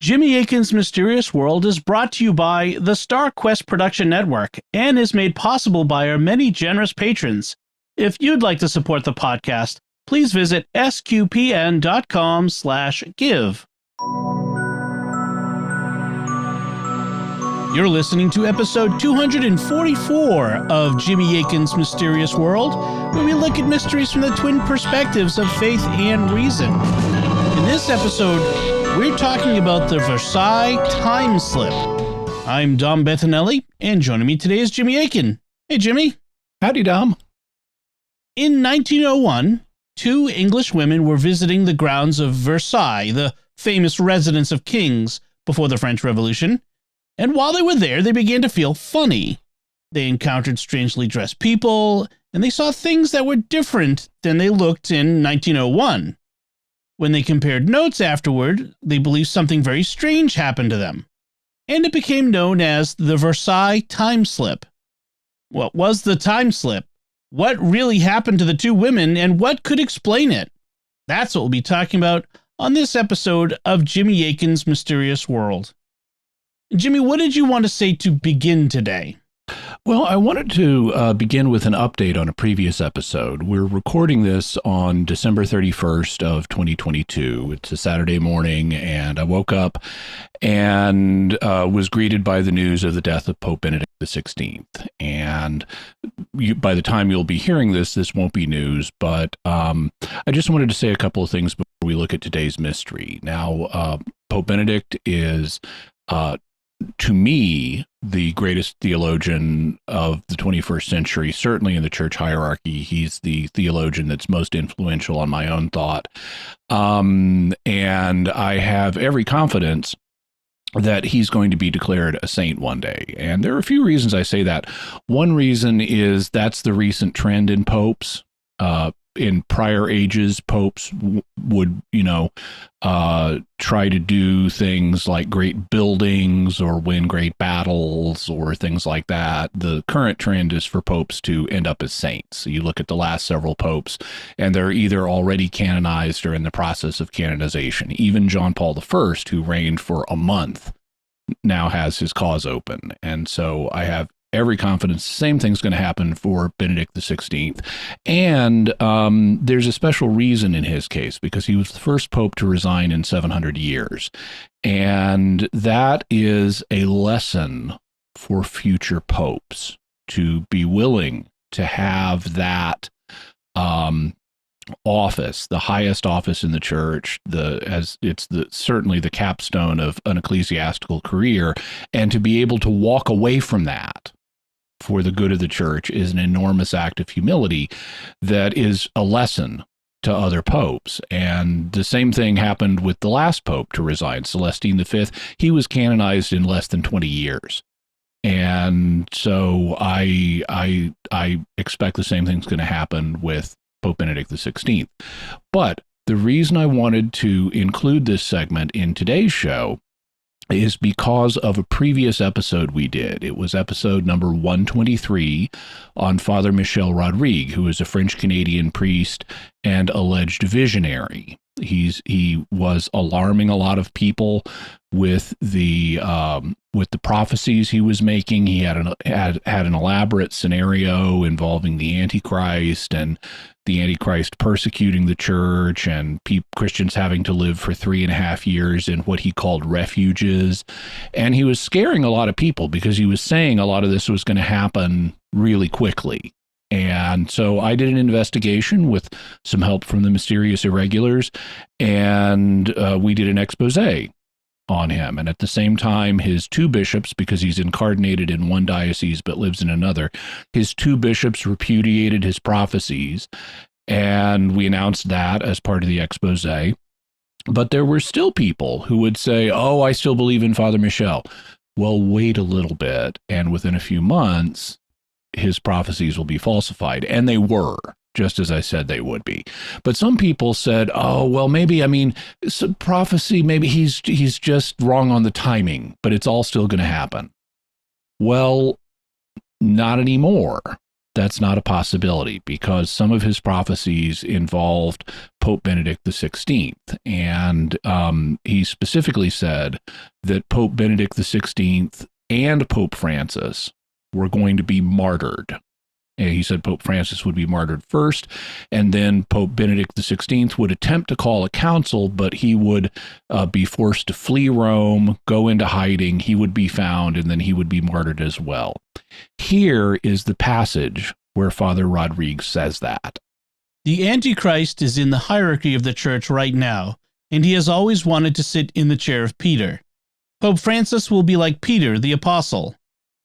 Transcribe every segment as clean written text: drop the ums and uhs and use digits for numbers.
Jimmy Akin's Mysterious World is brought to you by the Star Quest Production Network and is made possible by our many generous patrons. If you'd like to support the podcast, please visit sqpn.com/give. You're listening to episode 244 of Jimmy Akin's Mysterious World, where we look at mysteries from the twin perspectives of faith and reason. In this episode, we're talking about the Versailles time slip. I'm Dom Bettinelli, and joining me today is Jimmy Akin. Hey, Jimmy. Howdy, Dom. In 1901, two English women were visiting the grounds of Versailles, the famous residence of kings before the French Revolution. And while they were there, they began to feel funny. They encountered strangely dressed people, and they saw things that were different than they looked in 1901. When they compared notes afterward, they believed something very strange happened to them. And it became known as the Versailles time slip. What was the time slip? What really happened to the two women, and what could explain it? That's what we'll be talking about on this episode of Jimmy Akin's Mysterious World. Jimmy, what did you want to say to begin today? Well, I wanted to begin with an update on a previous episode. We're recording this on December 31st of 2022. It's a Saturday morning, and I woke up and was greeted by the news of the death of Pope Benedict XVI. And by the time you'll be hearing this, this won't be news, but I just wanted to say a couple of things before we look at today's mystery. Now, Pope Benedict is to me, the greatest theologian of the 21st century, certainly in the church hierarchy. He's the theologian that's most influential on my own thought. And I have every confidence that he's going to be declared a saint one day. And there are a few reasons I say that. One reason is that's the recent trend in popes. In prior ages, popes would, try to do things like great buildings or win great battles or things like that. The current trend is for popes to end up as saints. So you look at the last several popes, and they're either already canonized or in the process of canonization. Even John Paul I, who reigned for a month, now has his cause open. And so I have every confidence the same thing's going to happen for Benedict XVI. And there's a special reason in his case, because he was the first pope to resign in 700 years. And that is a lesson for future popes to be willing to have that office, the highest office in the church, certainly the capstone of an ecclesiastical career, and to be able to walk away from that for the good of the church is an enormous act of humility that is a lesson to other popes. And the same thing happened with the last pope to resign, Celestine V. He was canonized in less than 20 years. And so I expect the same thing's going to happen with Pope Benedict XVI. But the reason I wanted to include this segment in today's show is because of a previous episode we did. It was episode number 123 on Father Michel Rodrigue, who is a French-Canadian priest and alleged visionary. He was alarming a lot of people with the prophecies he was making. He had an elaborate scenario involving the Antichrist and the Antichrist persecuting the church and Christians having to live for 3.5 years in what he called refuges. And he was scaring a lot of people because he was saying a lot of this was going to happen really quickly. And so I did an investigation with some help from the Mysterious Irregulars, and we did an expose on him. And at the same time, his two bishops, because he's incardinated in one diocese but lives in another, his two bishops repudiated his prophecies, and we announced that as part of the expose. But there were still people who would say, oh, I still believe in Father Michel. Well, wait a little bit, and within a few months, his prophecies will be falsified. And they were, just as I said they would be. But some people said, oh, well, maybe, prophecy, maybe he's just wrong on the timing, but it's all still going to happen. Well, not anymore. That's not a possibility because some of his prophecies involved Pope Benedict XVI. And he specifically said that Pope Benedict XVI and Pope Francis were going to be martyred. And he said Pope Francis would be martyred first, and then Pope Benedict XVI would attempt to call a council, but he would be forced to flee Rome, go into hiding, he would be found, and then he would be martyred as well. Here is the passage where Father Rodriguez says that. The Antichrist is in the hierarchy of the church right now, and he has always wanted to sit in the chair of Peter. Pope Francis will be like Peter, the apostle.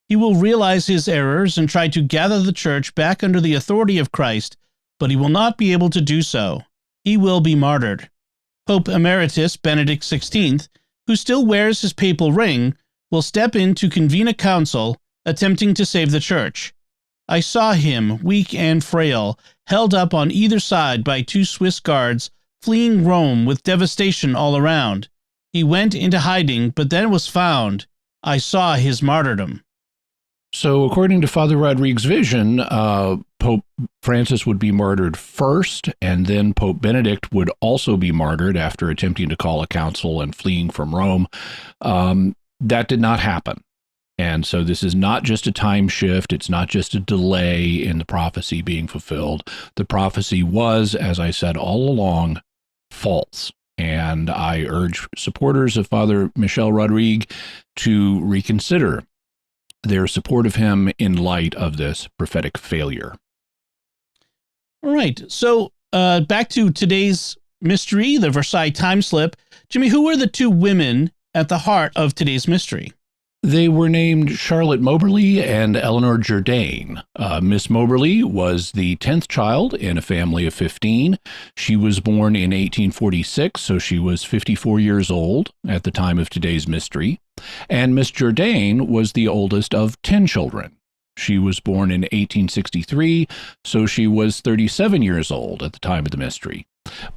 He will realize his errors and try to gather the church back under the authority of Christ, but he will not be able to do so. He will be martyred. Pope Emeritus Benedict XVI, who still wears his papal ring, will step in to convene a council, attempting to save the church. I saw him, weak and frail, held up on either side by 2 Swiss guards, fleeing Rome with devastation all around. He went into hiding, but then was found. I saw his martyrdom. So according to Father Rodriguez's vision, Pope Francis would be martyred first, and then Pope Benedict would also be martyred after attempting to call a council and fleeing from Rome. That did not happen. And so this is not just a time shift. It's not just a delay in the prophecy being fulfilled. The prophecy was, as I said all along, false. And I urge supporters of Father Michel Rodriguez to reconsider their support of him in light of this prophetic failure. All right. So back to today's mystery, the Versailles time slip. Jimmy, who were the 2 women at the heart of today's mystery? They were named Charlotte Moberly and Eleanor Jourdain. Miss Moberly was the 10th child in a family of 15. She was born in 1846, so she was 54 years old at the time of today's mystery. And Miss Jourdain was the oldest of 10 children. She was born in 1863, so she was 37 years old at the time of the mystery.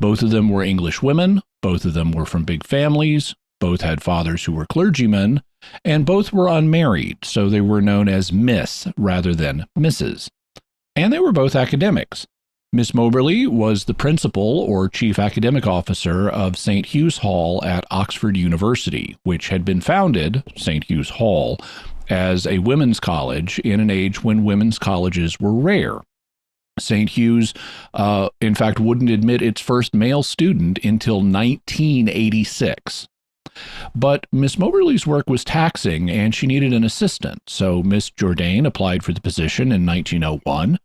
Both of them were English women. Both of them were from big families. Both had fathers who were clergymen, and both were unmarried, so they were known as Miss rather than Mrs. And they were both academics. Miss Moberly was the principal or chief academic officer of St. Hugh's Hall at Oxford University, which had been founded, St. Hugh's Hall, as a women's college in an age when women's colleges were rare. St. Hugh's, in fact, wouldn't admit its first male student until 1986. But Miss Moberly's work was taxing, and she needed an assistant, so Miss Jourdain applied for the position in 1901.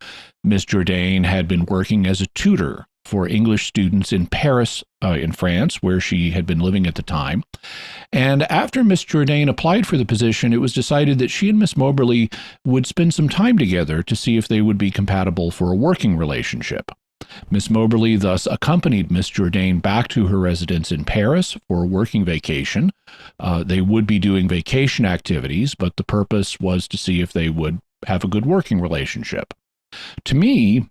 Miss Jourdain had been working as a tutor for English students in Paris, in France, where she had been living at the time. And after Miss Jourdain applied for the position, it was decided that she and Miss Moberly would spend some time together to see if they would be compatible for a working relationship. Miss Moberly thus accompanied Miss Jourdain back to her residence in Paris for a working vacation. They would be doing vacation activities, but the purpose was to see if they would have a good working relationship. To me,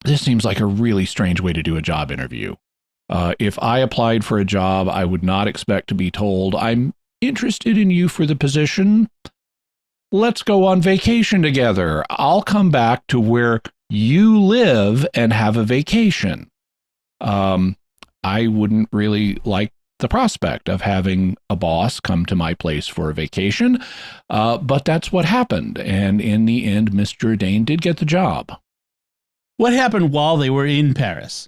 this seems like a really strange way to do a job interview. If I applied for a job, I would not expect to be told, "I'm interested in you for the position. Let's go on vacation together. I'll come back to where you live and have a vacation." I wouldn't really like the prospect of having a boss come to my place for a vacation, but that's what happened. And in the end, Miss Jourdain did get the job. What happened while they were in Paris?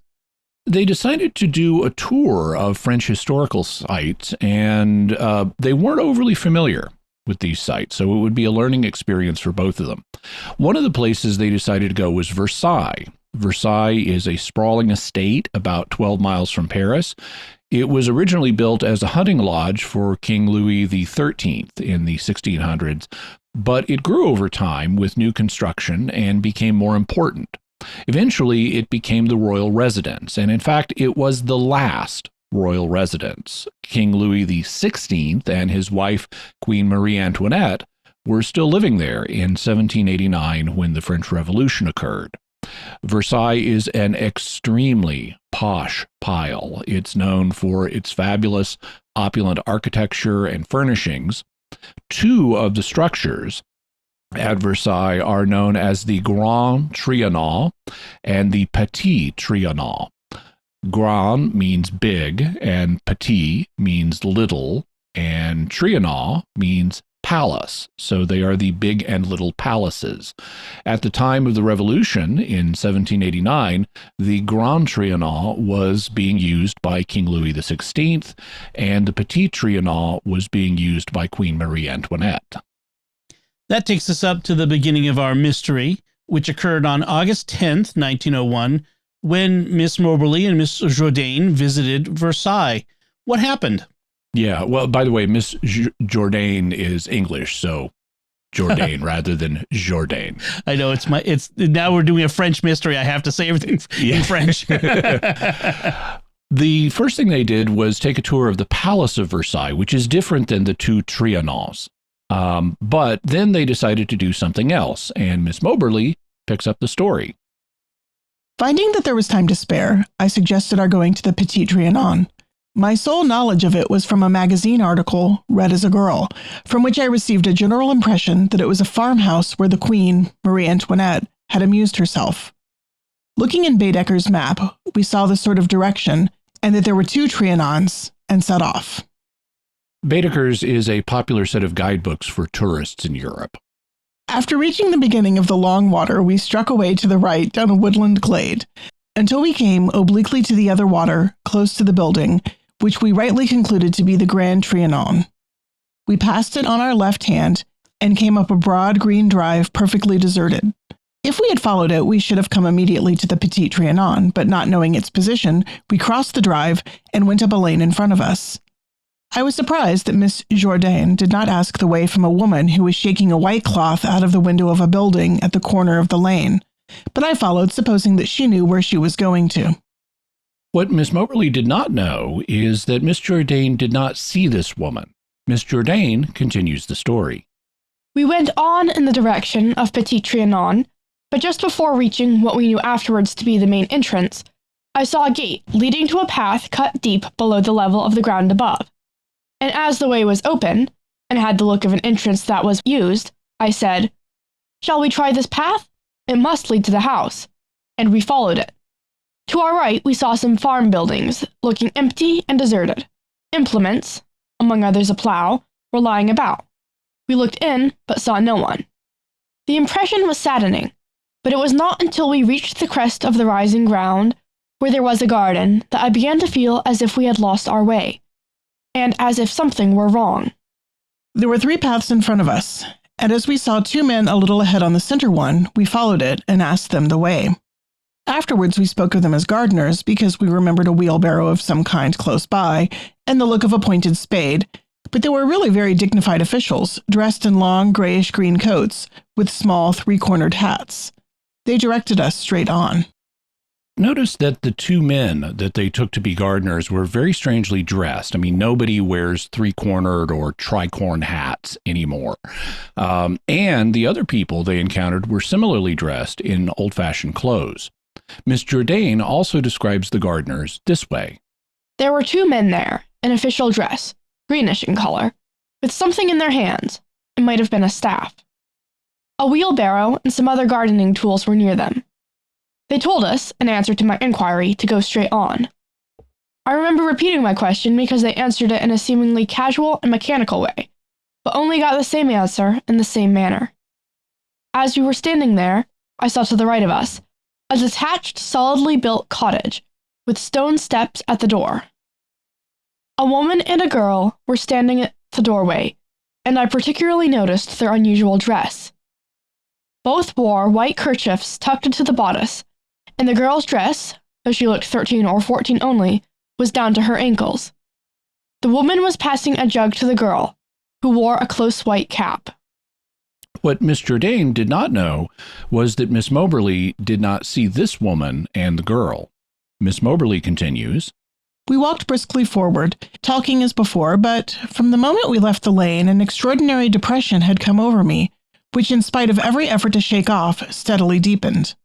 They decided to do a tour of French historical sites, and they weren't overly familiar with these sites, so it would be a learning experience for both of them. One of the places they decided to go was Versailles. Versailles is a sprawling estate about 12 miles from Paris. It was originally built as a hunting lodge for King Louis XIII in the 1600s, but it grew over time with new construction and became more important. Eventually, it became the royal residence, and in fact, it was the last royal residence. King Louis XVI and his wife, Queen Marie Antoinette, were still living there in 1789 when the French Revolution occurred. Versailles is an extremely posh pile. It's known for its fabulous, opulent architecture and furnishings. Two of the structures at Versailles are known as the Grand Trianon and the Petit Trianon. Grand means big, and petit means little, and Trianon means palace. So they are the big and little palaces. At the time of the Revolution in 1789, the Grand Trianon was being used by King Louis XVI, and the Petit Trianon was being used by Queen Marie Antoinette. That takes us up to the beginning of our mystery, which occurred on August 10th, 1901, when Miss Moberly and Miss Jourdain visited Versailles. What happened? Yeah, well, by the way, Miss Jourdain is English, so Jourdain rather than Jourdain. I know it's now we're doing a French mystery. I have to say everything in French. The first thing they did was take a tour of the Palace of Versailles, which is different than the two Trianons. But then they decided to do something else, and Miss Moberly picks up the story. Finding that there was time to spare, I suggested our going to the Petit Trianon. My sole knowledge of it was from a magazine article read as a girl, from which I received a general impression that it was a farmhouse where the Queen, Marie Antoinette, had amused herself. Looking in Baedeker's map, we saw the sort of direction, and that there were two Trianons, and set off. Baedeker's is a popular set of guidebooks for tourists in Europe. After reaching the beginning of the long water, we struck away to the right down a woodland glade, until we came obliquely to the other water, close to the building, which we rightly concluded to be the Grand Trianon. We passed it on our left hand and came up a broad green drive perfectly deserted. If we had followed it, we should have come immediately to the Petit Trianon, but not knowing its position, we crossed the drive and went up a lane in front of us. I was surprised that Miss Jourdain did not ask the way from a woman who was shaking a white cloth out of the window of a building at the corner of the lane, but I followed, supposing that she knew where she was going to. What Miss Moberly did not know is that Miss Jourdain did not see this woman. Miss Jourdain continues the story. We went on in the direction of Petit Trianon, but just before reaching what we knew afterwards to be the main entrance, I saw a gate leading to a path cut deep below the level of the ground above. And as the way was open, and had the look of an entrance that was used, I said, "Shall we try this path? It must lead to the house." And we followed it. To our right, we saw some farm buildings, looking empty and deserted. Implements, among others a plow, were lying about. We looked in, but saw no one. The impression was saddening, but it was not until we reached the crest of the rising ground, where there was a garden, that I began to feel as if we had lost our way, and as if something were wrong. There were three paths in front of us, and as we saw two men a little ahead on the center one, we followed it and asked them the way. Afterwards, we spoke of them as gardeners because we remembered a wheelbarrow of some kind close by and the look of a pointed spade, but they were really very dignified officials, dressed in long grayish-green coats with small three-cornered hats. They directed us straight on. Notice that the two men that they took to be gardeners were very strangely dressed. I mean, nobody wears three-cornered or tricorn hats anymore. And the other people they encountered were similarly dressed in old-fashioned clothes. Miss Jourdain also describes the gardeners this way. There were two men there, in official dress, greenish in color, with something in their hands. It might have been a staff. A wheelbarrow and some other gardening tools were near them. They told us, in answer to my inquiry, to go straight on. I remember repeating my question because they answered it in a seemingly casual and mechanical way, but only got the same answer in the same manner. As we were standing there, I saw to the right of us a detached, solidly built cottage with stone steps at the door. A woman and a girl were standing at the doorway, and I particularly noticed their unusual dress. Both wore white kerchiefs tucked into the bodice, and the girl's dress, though she looked 13 or 14 only, was down to her ankles. The woman was passing a jug to the girl, who wore a close white cap. What Miss Jourdain did not know was that Miss Moberly did not see this woman and the girl. Miss Moberly continues, We walked briskly forward, talking as before, but from the moment we left the lane, an extraordinary depression had come over me, which, in spite of every effort to shake off, steadily deepened.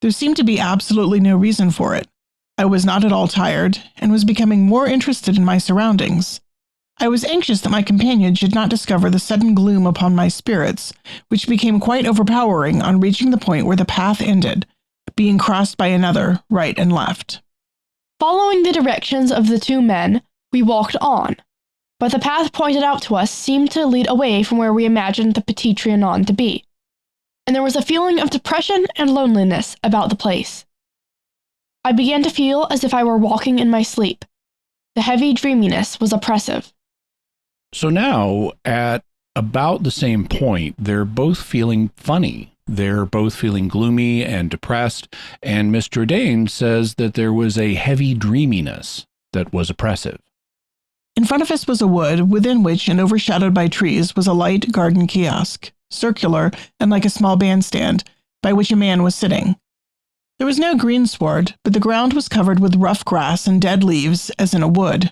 There seemed to be absolutely no reason for it. I was not at all tired, and was becoming more interested in my surroundings. I was anxious that my companion should not discover the sudden gloom upon my spirits, which became quite overpowering on reaching the point where the path ended, being crossed by another, right and left. Following the directions of the two men, we walked on, but the path pointed out to us seemed to lead away from where we imagined the Petit Trianon to be, and there was a feeling of depression and loneliness about the place. I began to feel as if I were walking in my sleep. The heavy dreaminess was oppressive. So now, at about the same point, they're both feeling funny. They're both feeling gloomy and depressed, and Miss Jourdain says that there was a heavy dreaminess that was oppressive. In front of us was a wood, within which, and overshadowed by trees, was a light garden kiosk, circular and like a small bandstand, by which a man was sitting. There was no greensward, but the ground was covered with rough grass and dead leaves, as in a wood.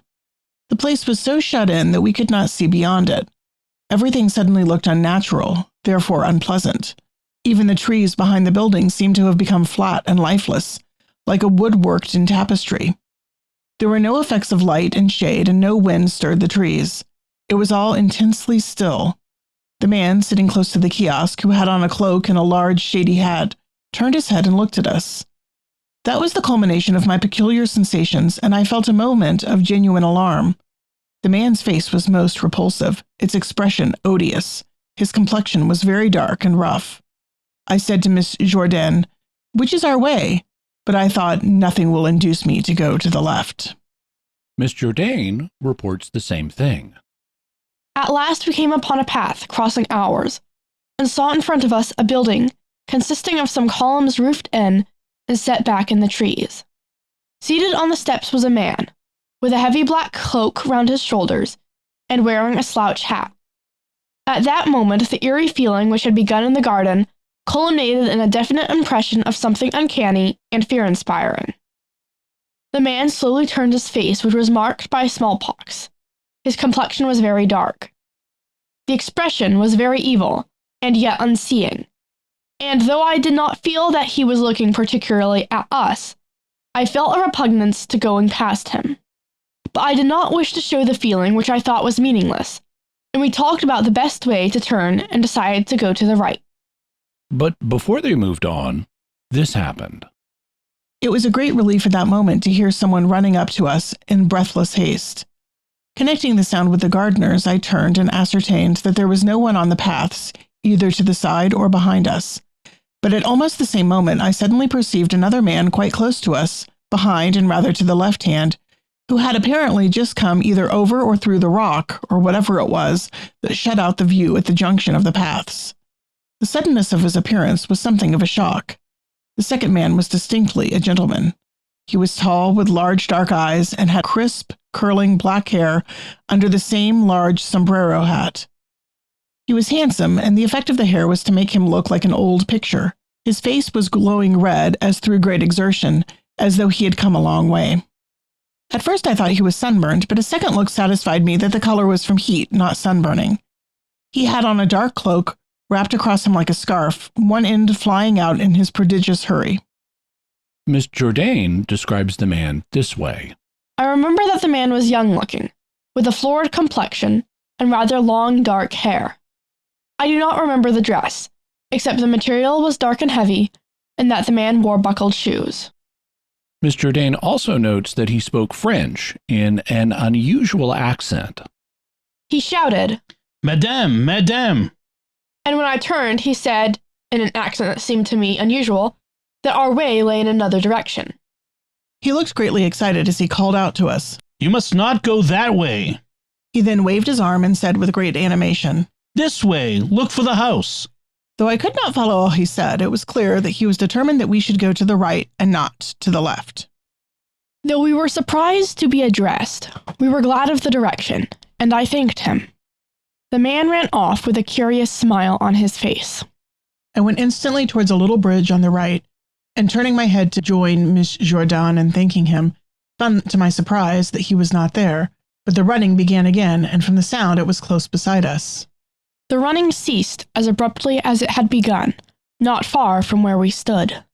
The place was so shut in that we could not see beyond it. Everything suddenly looked unnatural, therefore unpleasant. Even the trees behind the building seemed to have become flat and lifeless, like a wood worked in tapestry. There were no effects of light and shade, and no wind stirred the trees. It was all intensely still. The man, sitting close to the kiosk, who had on a cloak and a large, shady hat, turned his head and looked at us. That was the culmination of my peculiar sensations, and I felt a moment of genuine alarm. The man's face was most repulsive, its expression odious. His complexion was very dark and rough. I said to Miss Jourdain, "Which is our way?" But I thought, nothing will induce me to go to the left. Miss Jourdain reports the same thing. At last we came upon a path crossing ours, and saw in front of us a building consisting of some columns roofed in and set back in the trees. Seated on the steps was a man, with a heavy black cloak round his shoulders, and wearing a slouch hat. At that moment the eerie feeling which had begun in the garden culminated in a definite impression of something uncanny and fear-inspiring. The man slowly turned his face, which was marked by smallpox. His complexion was very dark. The expression was very evil, and yet unseeing. And though I did not feel that he was looking particularly at us, I felt a repugnance to going past him. But I did not wish to show the feeling which I thought was meaningless, and we talked about the best way to turn and decided to go to the right. But before they moved on, this happened. It was a great relief at that moment to hear someone running up to us in breathless haste. Connecting the sound with the gardeners, I turned and ascertained that there was no one on the paths, either to the side or behind us. But at almost the same moment, I suddenly perceived another man quite close to us, behind and rather to the left hand, who had apparently just come either over or through the rock, or whatever it was, that shut out the view at the junction of the paths. The suddenness of his appearance was something of a shock. The second man was distinctly a gentleman. He was tall, with large dark eyes, and had crisp, curling black hair under the same large sombrero hat. He was handsome, and the effect of the hair was to make him look like an old picture. His face was glowing red, as through great exertion, as though he had come a long way. At first I thought he was sunburned, but a second look satisfied me that the color was from heat, not sunburning. He had on a dark cloak, wrapped across him like a scarf, one end flying out in his prodigious hurry. Miss Jourdain describes the man this way. I remember that the man was young-looking, with a florid complexion and rather long, dark hair. I do not remember the dress, except the material was dark and heavy, and that the man wore buckled shoes. Miss Jourdain also notes that he spoke French in an unusual accent. He shouted, "Madame, madame!" and when I turned, he said, in an accent that seemed to me unusual, that our way lay in another direction. He looked greatly excited as he called out to us. "You must not go that way. He then waved his arm and said with great animation, This way. Look for the house." Though I could not follow all he said, it was clear that he was determined that we should go to the right and not to the left. Though we were surprised to be addressed, we were glad of the direction, and I thanked him. The man ran off with a curious smile on his face. I went instantly towards a little bridge on the right, and turning my head to join Miss Jourdain and thanking him, found to my surprise that he was not there, but the running began again, and from the sound it was close beside us. The running ceased as abruptly as it had begun, not far from where we stood.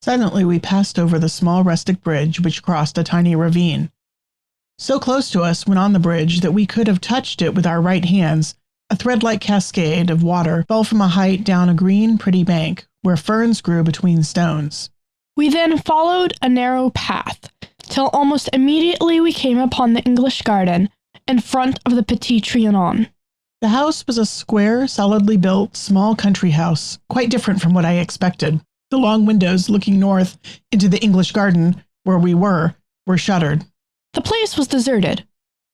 Silently we passed over the small rustic bridge which crossed a tiny ravine. So close to us when on the bridge that we could have touched it with our right hands, a thread-like cascade of water fell from a height down a green, pretty bank where ferns grew between stones. We then followed a narrow path till almost immediately we came upon the English garden in front of the Petit Trianon. The house was a square, solidly built, small country house, quite different from what I expected. The long windows looking north into the English garden, where we were shuttered. The place was deserted,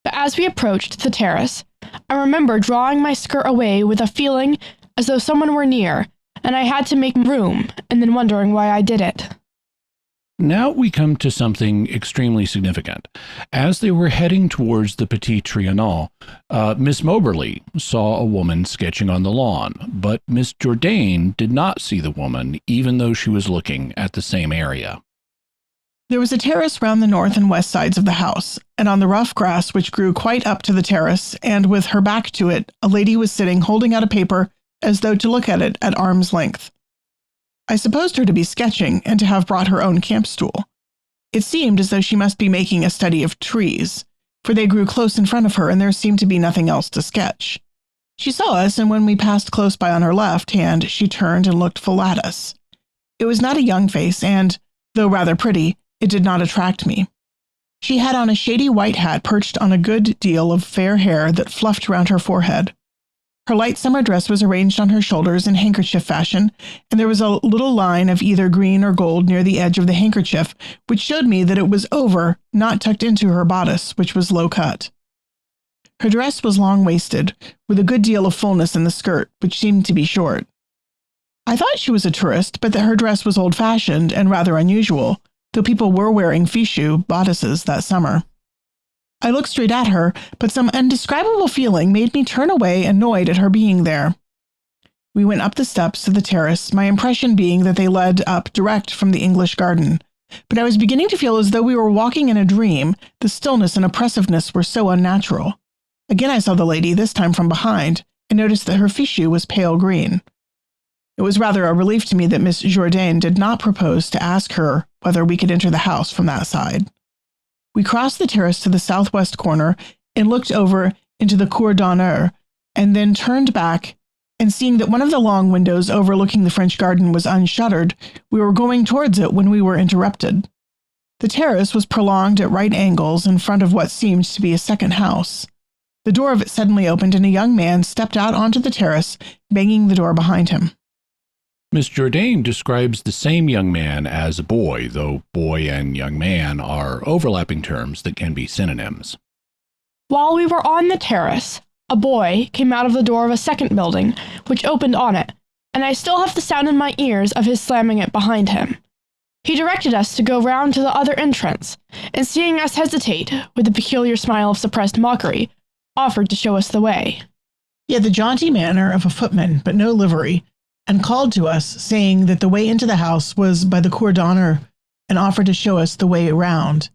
but as we approached the terrace, I remember drawing my skirt away with a feeling as though someone were near, and I had to make room, and then wondering why I did it. Now we come to something extremely significant. As they were heading towards the Petit Trianon, Miss Moberly saw a woman sketching on the lawn, but Miss Jourdain did not see the woman, even though she was looking at the same area. There was a terrace round the north and west sides of the house, and on the rough grass which grew quite up to the terrace, and with her back to it, a lady was sitting holding out a paper as though to look at it at arm's length. I supposed her to be sketching and to have brought her own camp stool. It seemed as though she must be making a study of trees, for they grew close in front of her and there seemed to be nothing else to sketch. She saw us, and when we passed close by on her left hand, she turned and looked full at us. It was not a young face, and, though rather pretty, it did not attract me. She had on a shady white hat perched on a good deal of fair hair that fluffed round her forehead. Her light summer dress was arranged on her shoulders in handkerchief fashion, and there was a little line of either green or gold near the edge of the handkerchief, which showed me that it was over, not tucked into her bodice, which was low cut. Her dress was long-waisted, with a good deal of fullness in the skirt, which seemed to be short. I thought she was a tourist, but that her dress was old-fashioned and rather unusual, though people were wearing fichu bodices that summer. I looked straight at her, but some indescribable feeling made me turn away, annoyed at her being there. We went up the steps to the terrace, my impression being that they led up direct from the English garden. But I was beginning to feel as though we were walking in a dream. The stillness and oppressiveness were so unnatural. Again I saw the lady, this time from behind, and noticed that her fichu was pale green. It was rather a relief to me that Miss Jourdain did not propose to ask her whether we could enter the house from that side. We crossed the terrace to the southwest corner and looked over into the cour d'honneur, and then turned back, and seeing that one of the long windows overlooking the French garden was unshuttered, we were going towards it when we were interrupted. The terrace was prolonged at right angles in front of what seemed to be a second house. The door of it suddenly opened, and a young man stepped out onto the terrace, banging the door behind him. Miss Jourdain describes the same young man as a boy, though boy and young man are overlapping terms that can be synonyms. While we were on the terrace, a boy came out of the door of a second building, which opened on it, and I still have the sound in my ears of his slamming it behind him. He directed us to go round to the other entrance, and seeing us hesitate, with a peculiar smile of suppressed mockery, offered to show us the way. He had the jaunty manner of a footman, but no livery, and called to us, saying that the way into the house was by the cour d'honneur, and offered to show us the way round.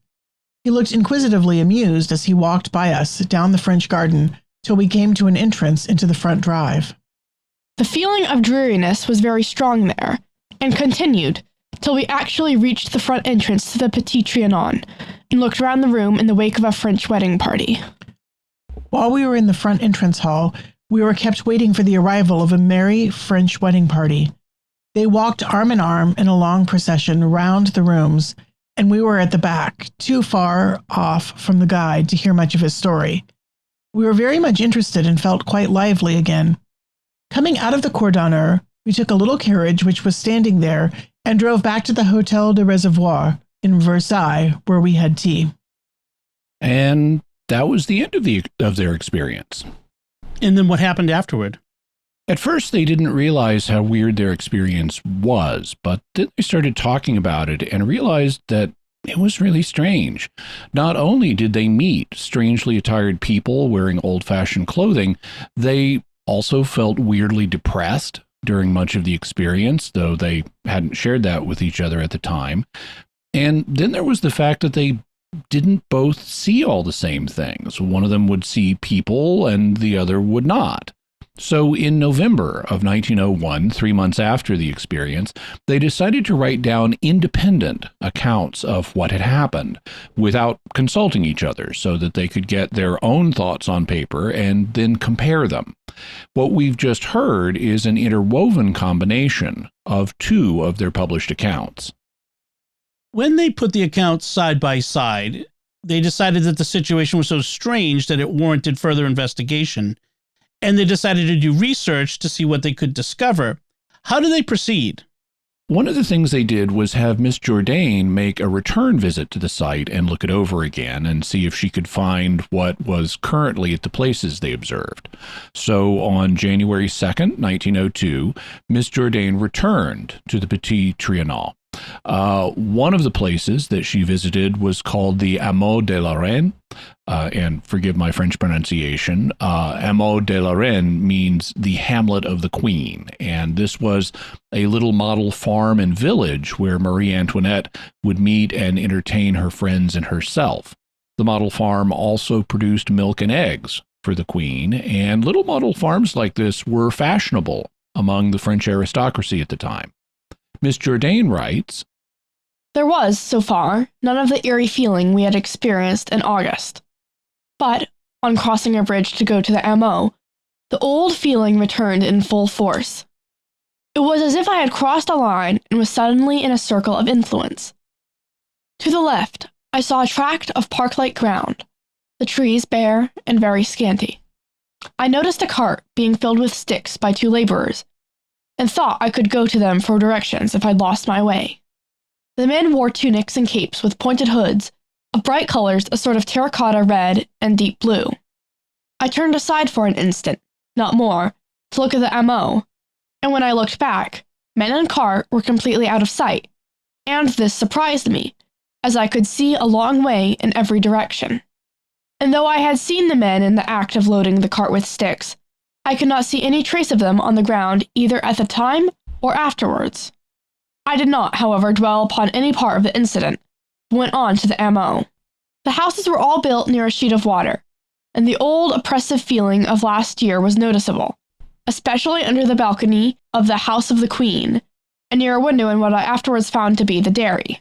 He looked inquisitively amused as he walked by us down the French garden till we came to an entrance into the front drive. The feeling of dreariness was very strong there, and continued till we actually reached the front entrance to the Petit Trianon, and looked round the room in the wake of a French wedding party. While we were in the front entrance hall, we were kept waiting for the arrival of a merry French wedding party. They walked arm in arm in a long procession round the rooms, and we were at the back, too far off from the guide to hear much of his story. We were very much interested and felt quite lively again. Coming out of the cour d'honneur, we took a little carriage which was standing there and drove back to the Hôtel de Reservoir in Versailles, where we had tea. And that was the end of their experience. And then what happened afterward? At first, they didn't realize how weird their experience was, but then they started talking about it and realized that it was really strange. Not only did they meet strangely attired people wearing old-fashioned clothing, they also felt weirdly depressed during much of the experience, though they hadn't shared that with each other at the time. And then there was the fact that they didn't both see all the same things. One of them would see people and the other would not. So in November of 1901, 3 months after the experience, they decided to write down independent accounts of what had happened without consulting each other so that they could get their own thoughts on paper and then compare them. What we've just heard is an interwoven combination of two of their published accounts. When they put the accounts side by side, they decided that the situation was so strange that it warranted further investigation, and they decided to do research to see what they could discover. How did they proceed? One of the things they did was have Miss Jourdain make a return visit to the site and look it over again and see if she could find what was currently at the places they observed. So on January 2nd, 1902, Miss Jourdain returned to the Petit Trianon. One of the places that she visited was called the Hameau de la Reine, and forgive my French pronunciation. Hameau de la Reine means the hamlet of the Queen, and this was a little model farm and village where Marie Antoinette would meet and entertain her friends and herself. The model farm also produced milk and eggs for the Queen, and little model farms like this were fashionable among the French aristocracy at the time. Miss Jourdain writes, There was, so far, none of the eerie feeling we had experienced in August. But, on crossing a bridge to go to the Hameau, the old feeling returned in full force. It was as if I had crossed a line and was suddenly in a circle of influence. To the left, I saw a tract of park-like ground, the trees bare and very scanty. I noticed a cart being filled with sticks by two laborers, and thought I could go to them for directions if I'd lost my way. The men wore tunics and capes with pointed hoods, of bright colors, a sort of terracotta red and deep blue. I turned aside for an instant, not more, to look at the Hameau, and when I looked back, men and cart were completely out of sight, and this surprised me, as I could see a long way in every direction. And though I had seen the men in the act of loading the cart with sticks, I could not see any trace of them on the ground either at the time or afterwards. I did not, however, dwell upon any part of the incident, but went on to the Hameau. The houses were all built near a sheet of water, and the old oppressive feeling of last year was noticeable, especially under the balcony of the House of the Queen, and near a window in what I afterwards found to be the dairy.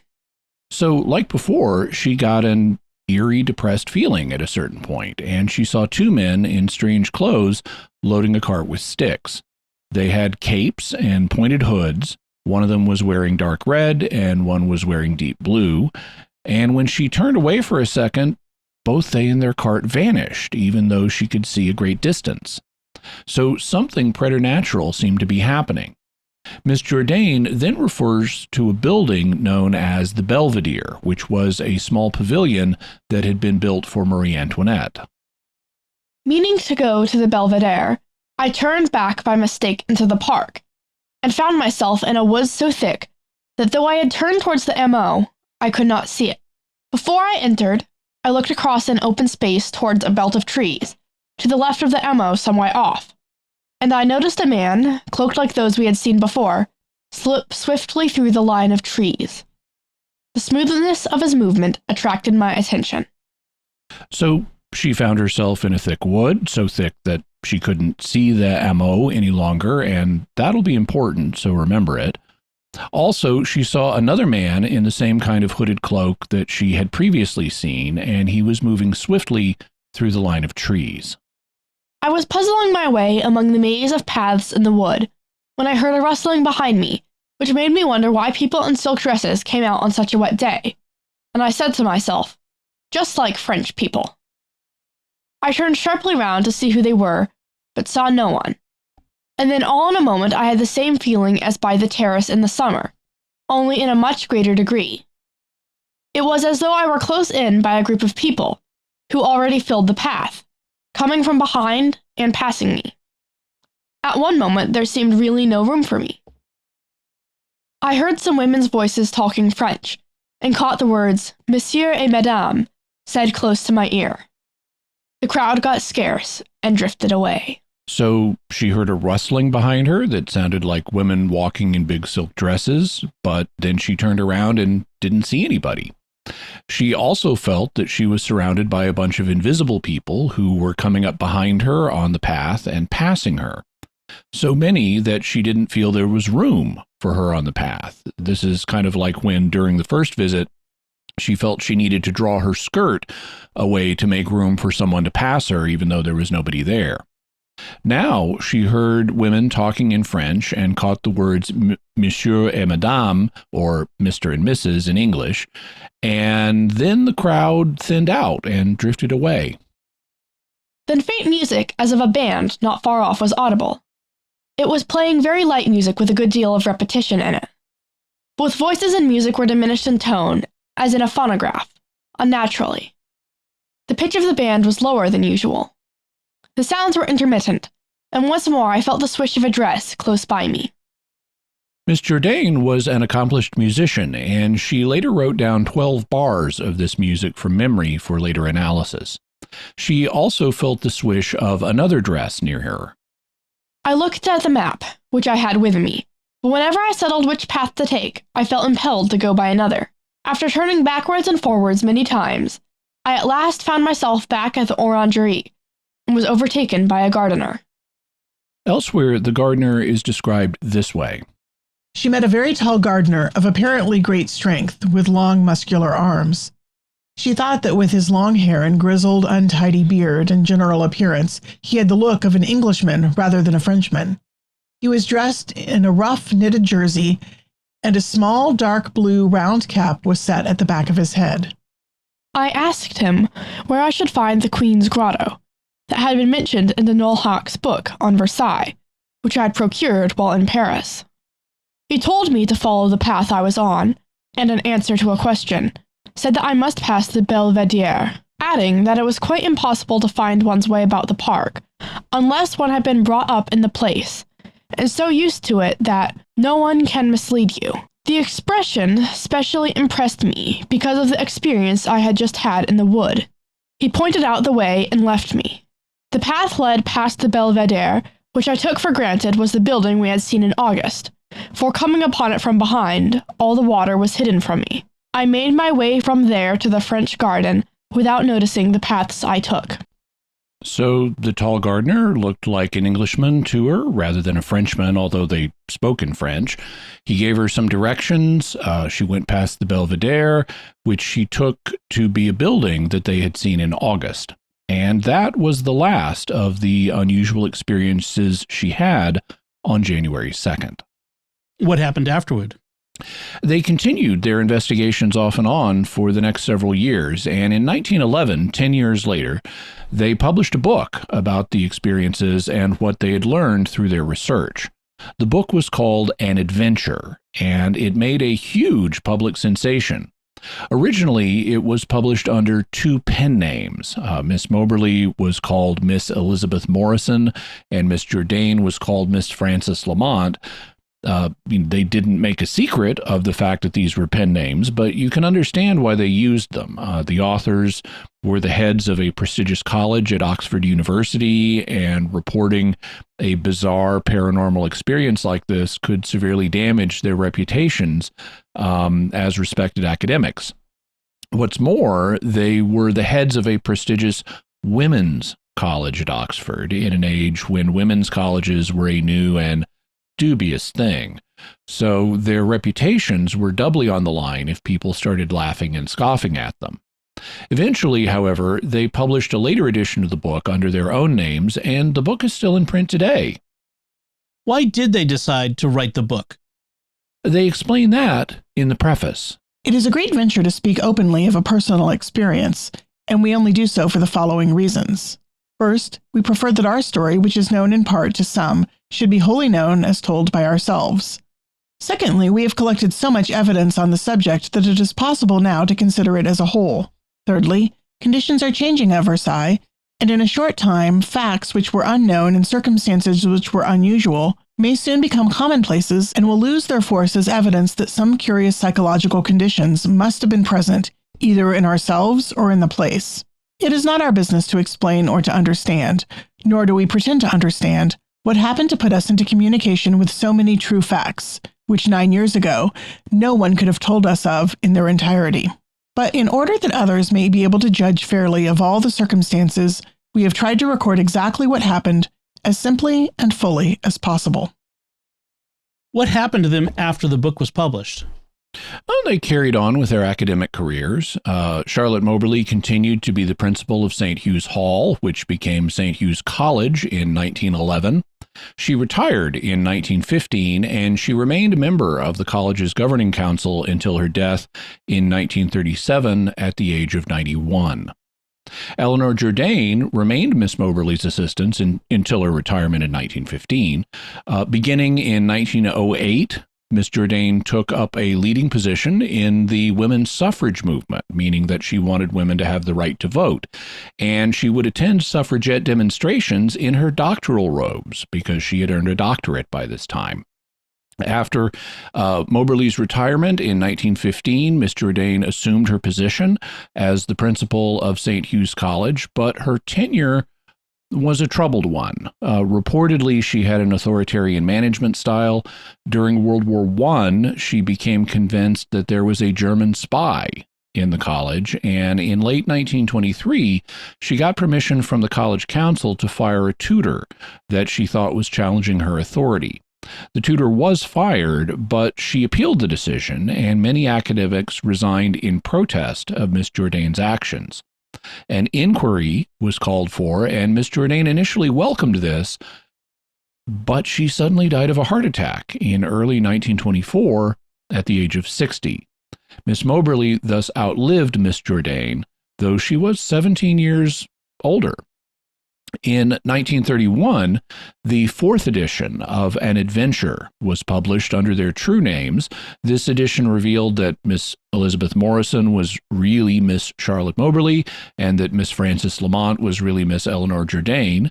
So, like before, she got an eerie, depressed feeling at a certain point, and she saw two men in strange clothes loading a cart with sticks. They had capes and pointed hoods. One of them was wearing dark red, and one was wearing deep blue. And when she turned away for a second, both they and their cart vanished, even though she could see a great distance. So something preternatural seemed to be happening. Miss Jourdain then refers to a building known as the Belvedere, which was a small pavilion that had been built for Marie Antoinette. Meaning to go to the Belvedere, I turned back by mistake into the park, and found myself in a woods so thick that though I had turned towards the Hameau, I could not see it. Before I entered, I looked across an open space towards a belt of trees, to the left of the Hameau some way off, and I noticed a man, cloaked like those we had seen before, slip swiftly through the line of trees. The smoothness of his movement attracted my attention. So she found herself in a thick wood, so thick that she couldn't see the Hameau any longer, and that'll be important, so remember it. Also, she saw another man in the same kind of hooded cloak that she had previously seen, and he was moving swiftly through the line of trees. I was puzzling my way among the maze of paths in the wood when I heard a rustling behind me, which made me wonder why people in silk dresses came out on such a wet day, and I said to myself, just like French people. I turned sharply round to see who they were, but saw no one. And then all in a moment I had the same feeling as by the terrace in the summer, only in a much greater degree. It was as though I were close in by a group of people, who already filled the path, coming from behind and passing me. At one moment there seemed really no room for me. I heard some women's voices talking French, and caught the words, Monsieur et Madame, said close to my ear. The crowd got scarce and drifted away. So she heard a rustling behind her that sounded like women walking in big silk dresses, but then she turned around and didn't see anybody. She also felt that she was surrounded by a bunch of invisible people who were coming up behind her on the path and passing her. So many that she didn't feel there was room for her on the path. This is kind of like when, during the first visit, she felt she needed to draw her skirt away to make room for someone to pass her, even though there was nobody there. Now she heard women talking in French and caught the words Monsieur et Madame, or Mr. and Mrs. in English, and then the crowd thinned out and drifted away. Then faint music, as of a band not far off, was audible. It was playing very light music with a good deal of repetition in it. Both voices and music were diminished in tone, as in a phonograph, unnaturally. The pitch of the band was lower than usual. The sounds were intermittent, and once more I felt the swish of a dress close by me. Miss Jourdain was an accomplished musician, and she later wrote down 12 bars of this music from memory for later analysis. She also felt the swish of another dress near her. I looked at the map, which I had with me, but whenever I settled which path to take, I felt impelled to go by another. After turning backwards and forwards many times, I at last found myself back at the orangerie, and was overtaken by a gardener. Elsewhere, the gardener is described this way. She met a very tall gardener of apparently great strength, with long muscular arms. She thought that with his long hair and grizzled, untidy beard and general appearance, he had the look of an Englishman rather than a Frenchman. He was dressed in a rough knitted jersey, and a small dark blue round cap was set at the back of his head. I asked him where I should find the Queen's Grotto, that had been mentioned in de Nolhac's book on Versailles, which I had procured while in Paris. He told me to follow the path I was on, and in answer to a question, said that I must pass the Belvedere, adding that it was quite impossible to find one's way about the park, unless one had been brought up in the place, and so used to it that no one can mislead you. The expression specially impressed me because of the experience I had just had in the wood. He pointed out the way and left me. The path led past the Belvedere, which I took for granted was the building we had seen in August, for coming upon it from behind, all the water was hidden from me. I made my way from there to the French garden without noticing the paths I took. So the tall gardener looked like an Englishman to her rather than a Frenchman, although they spoke in French. He gave her some directions. She went past the Belvedere, which she took to be a building that they had seen in August. And that was the last of the unusual experiences she had on January 2nd. What happened afterward? They continued their investigations off and on for the next several years, and in 1911, 10 years later, they published a book about the experiences and what they had learned through their research. The book was called An Adventure, and it made a huge public sensation. Originally, it was published under two pen names. Miss Moberly was called Miss Elizabeth Morrison, and Miss Jourdain was called Miss Frances Lamont. They didn't make a secret of the fact that these were pen names, but you can understand why they used them. The authors were the heads of a prestigious college at Oxford University, and reporting a bizarre paranormal experience like this could severely damage their reputations as respected academics. What's more, they were the heads of a prestigious women's college at Oxford in an age when women's colleges were a new and dubious thing. So their reputations were doubly on the line if people started laughing and scoffing at them. Eventually, however, they published a later edition of the book under their own names, and the book is still in print today. Why did they decide to write the book? They explain that in the preface. It is a great venture to speak openly of a personal experience, and we only do so for the following reasons. First, we prefer that our story, which is known in part to some, should be wholly known as told by ourselves. Secondly, we have collected so much evidence on the subject that it is possible now to consider it as a whole. Thirdly, conditions are changing at Versailles, and in a short time, facts which were unknown and circumstances which were unusual may soon become commonplaces and will lose their force as evidence that some curious psychological conditions must have been present either in ourselves or in the place. It is not our business to explain or to understand, nor do we pretend to understand, what happened to put us into communication with so many true facts, which 9 years ago, no one could have told us of in their entirety. But in order that others may be able to judge fairly of all the circumstances, we have tried to record exactly what happened as simply and fully as possible. What happened to them after the book was published? Well, they carried on with their academic careers. Charlotte Moberly continued to be the principal of St. Hugh's Hall, which became St. Hugh's College in 1911. She retired in 1915, and she remained a member of the college's governing council until her death in 1937 at the age of 91. Eleanor Jourdain remained Miss Moberly's assistant until her retirement in 1915. Beginning in 1908, Miss Jourdain took up a leading position in the women's suffrage movement, meaning that she wanted women to have the right to vote. And she would attend suffragette demonstrations in her doctoral robes because she had earned a doctorate by this time. After Moberly's retirement in 1915, Miss Jourdain assumed her position as the principal of St. Hugh's College, but her tenure was a troubled one. Reportedly, she had an authoritarian management style. During World War I, she became convinced that there was a German spy in the college, and in late 1923, she got permission from the college council to fire a tutor that she thought was challenging her authority. The tutor was fired, but she appealed the decision, and many academics resigned in protest of Miss Jourdain's actions. An inquiry was called for, and Miss Jourdain initially welcomed this, but she suddenly died of a heart attack in early 1924 at the age of 60. Miss Moberly thus outlived Miss Jourdain, though she was 17 years older. In 1931, the fourth edition of An Adventure was published under their true names. This edition revealed that Miss Elizabeth Morrison was really Miss Charlotte Moberly and that Miss Frances Lamont was really Miss Eleanor Jourdain.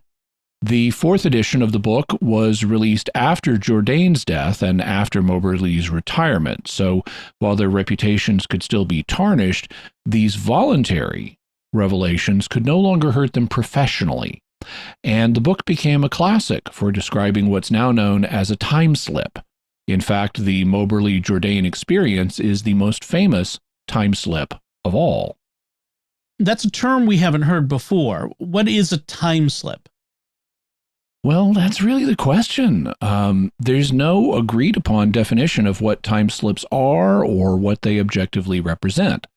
The fourth edition of the book was released after Jourdain's death and after Moberly's retirement, so while their reputations could still be tarnished, these voluntary revelations could no longer hurt them professionally. And the book became a classic for describing what's now known as a time slip. In fact, the Moberly-Jourdain experience is the most famous time slip of all. That's a term we haven't heard before. What is a time slip? Well, that's really the question. There's no agreed upon definition of what time slips are or what they objectively represent.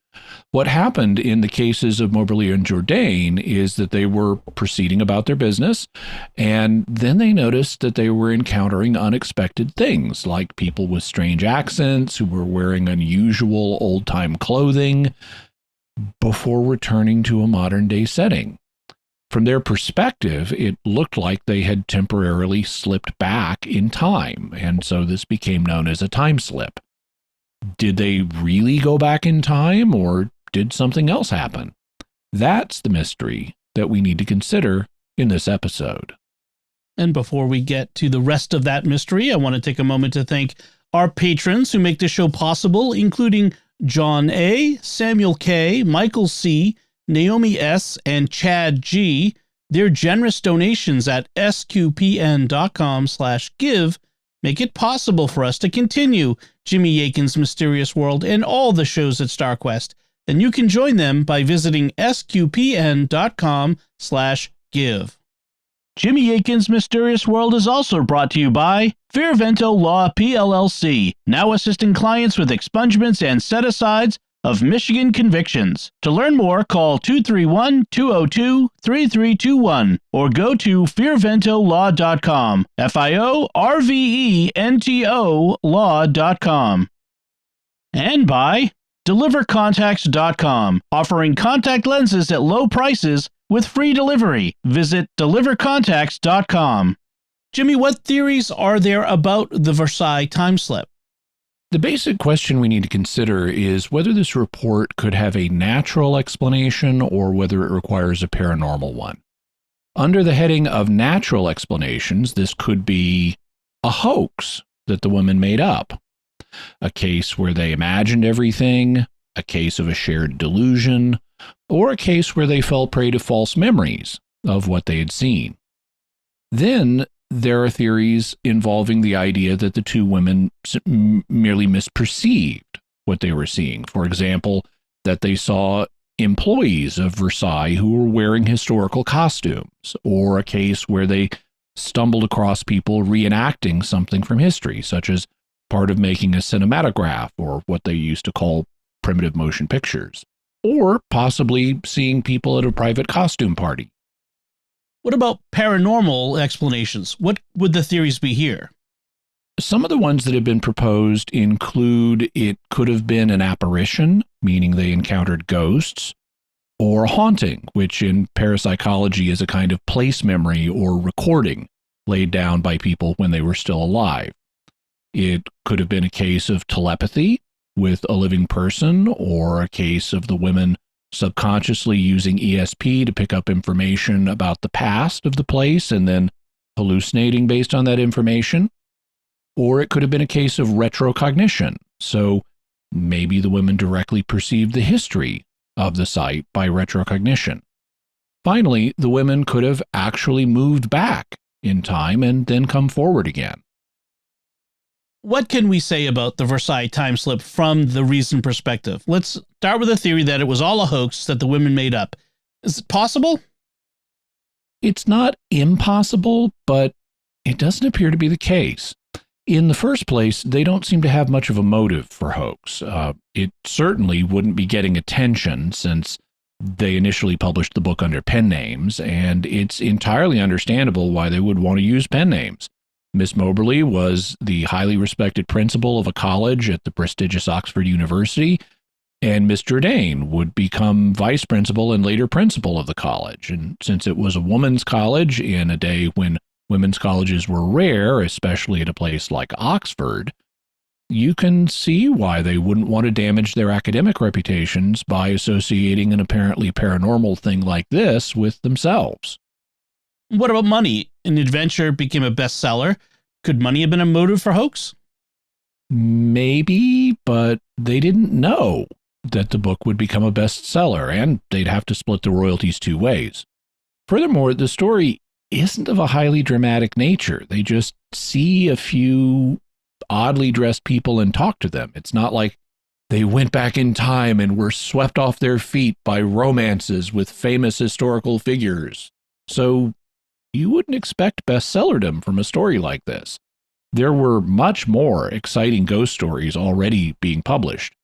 What happened in the cases of Moberly and Jourdain is that they were proceeding about their business, and then they noticed that they were encountering unexpected things, like people with strange accents who were wearing unusual old-time clothing before returning to a modern-day setting. From their perspective, it looked like they had temporarily slipped back in time, and so this became known as a time slip. Did they really go back in time, or did something else happen? That's the mystery that we need to consider in this episode. And before we get to the rest of that mystery, I want to take a moment to thank our patrons who make the show possible, including John A., Samuel K., Michael C., Naomi S., and Chad G. Their generous donations at sqpn.com/give make it possible for us to continue Jimmy Akin's Mysterious World and all the shows at StarQuest, and you can join them by visiting sqpn.com/give. Jimmy Akin's Mysterious World is also brought to you by Fearvento Law PLLC, now assisting clients with expungements and set-asides of Michigan convictions. To learn more, call 231-202-3321 or go to fearventolaw.com, FIORVENTO law.com. And by delivercontacts.com, offering contact lenses at low prices with free delivery. Visit delivercontacts.com. Jimmy, what theories are there about the Versailles time slip? The basic question we need to consider is whether this report could have a natural explanation or whether it requires a paranormal one. Under the heading of natural explanations, this could be a hoax that the women made up, a case where they imagined everything, a case of a shared delusion, or a case where they fell prey to false memories of what they had seen. Then there are theories involving the idea that the two women merely misperceived what they were seeing. For example, that they saw employees of Versailles who were wearing historical costumes, or a case where they stumbled across people reenacting something from history, such as part of making a cinematograph, or what they used to call primitive motion pictures, or possibly seeing people at a private costume party. What about paranormal explanations? What would the theories be here? Some of the ones that have been proposed include it could have been an apparition, meaning they encountered ghosts, or a haunting, which in parapsychology is a kind of place memory or recording laid down by people when they were still alive. It could have been a case of telepathy with a living person, or a case of the women subconsciously using ESP to pick up information about the past of the place and then hallucinating based on that information. Or it could have been a case of retrocognition. So maybe the women directly perceived the history of the site by retrocognition. Finally, the women could have actually moved back in time and then come forward again. What can we say about the Versailles time slip from the recent perspective? Let's start with the theory that it was all a hoax that the women made up. Is it possible? It's not impossible, but it doesn't appear to be the case. In the first place, they don't seem to have much of a motive for hoax. It certainly wouldn't be getting attention since they initially published the book under pen names, and it's entirely understandable why they would want to use pen names. Miss Moberly was the highly respected principal of a college at the prestigious Oxford University, and Miss Jourdain would become vice principal and later principal of the college. And since it was a woman's college in a day when women's colleges were rare, especially at a place like Oxford, you can see why they wouldn't want to damage their academic reputations by associating an apparently paranormal thing like this with themselves. What about money? An adventure became a bestseller. Could money have been a motive for hoax? Maybe, but they didn't know that the book would become a bestseller, and they'd have to split the royalties two ways. Furthermore, the story isn't of a highly dramatic nature. They just see a few oddly dressed people and talk to them. It's not like they went back in time and were swept off their feet by romances with famous historical figures. So you wouldn't expect bestsellerdom from a story like this. There were much more exciting ghost stories already being published.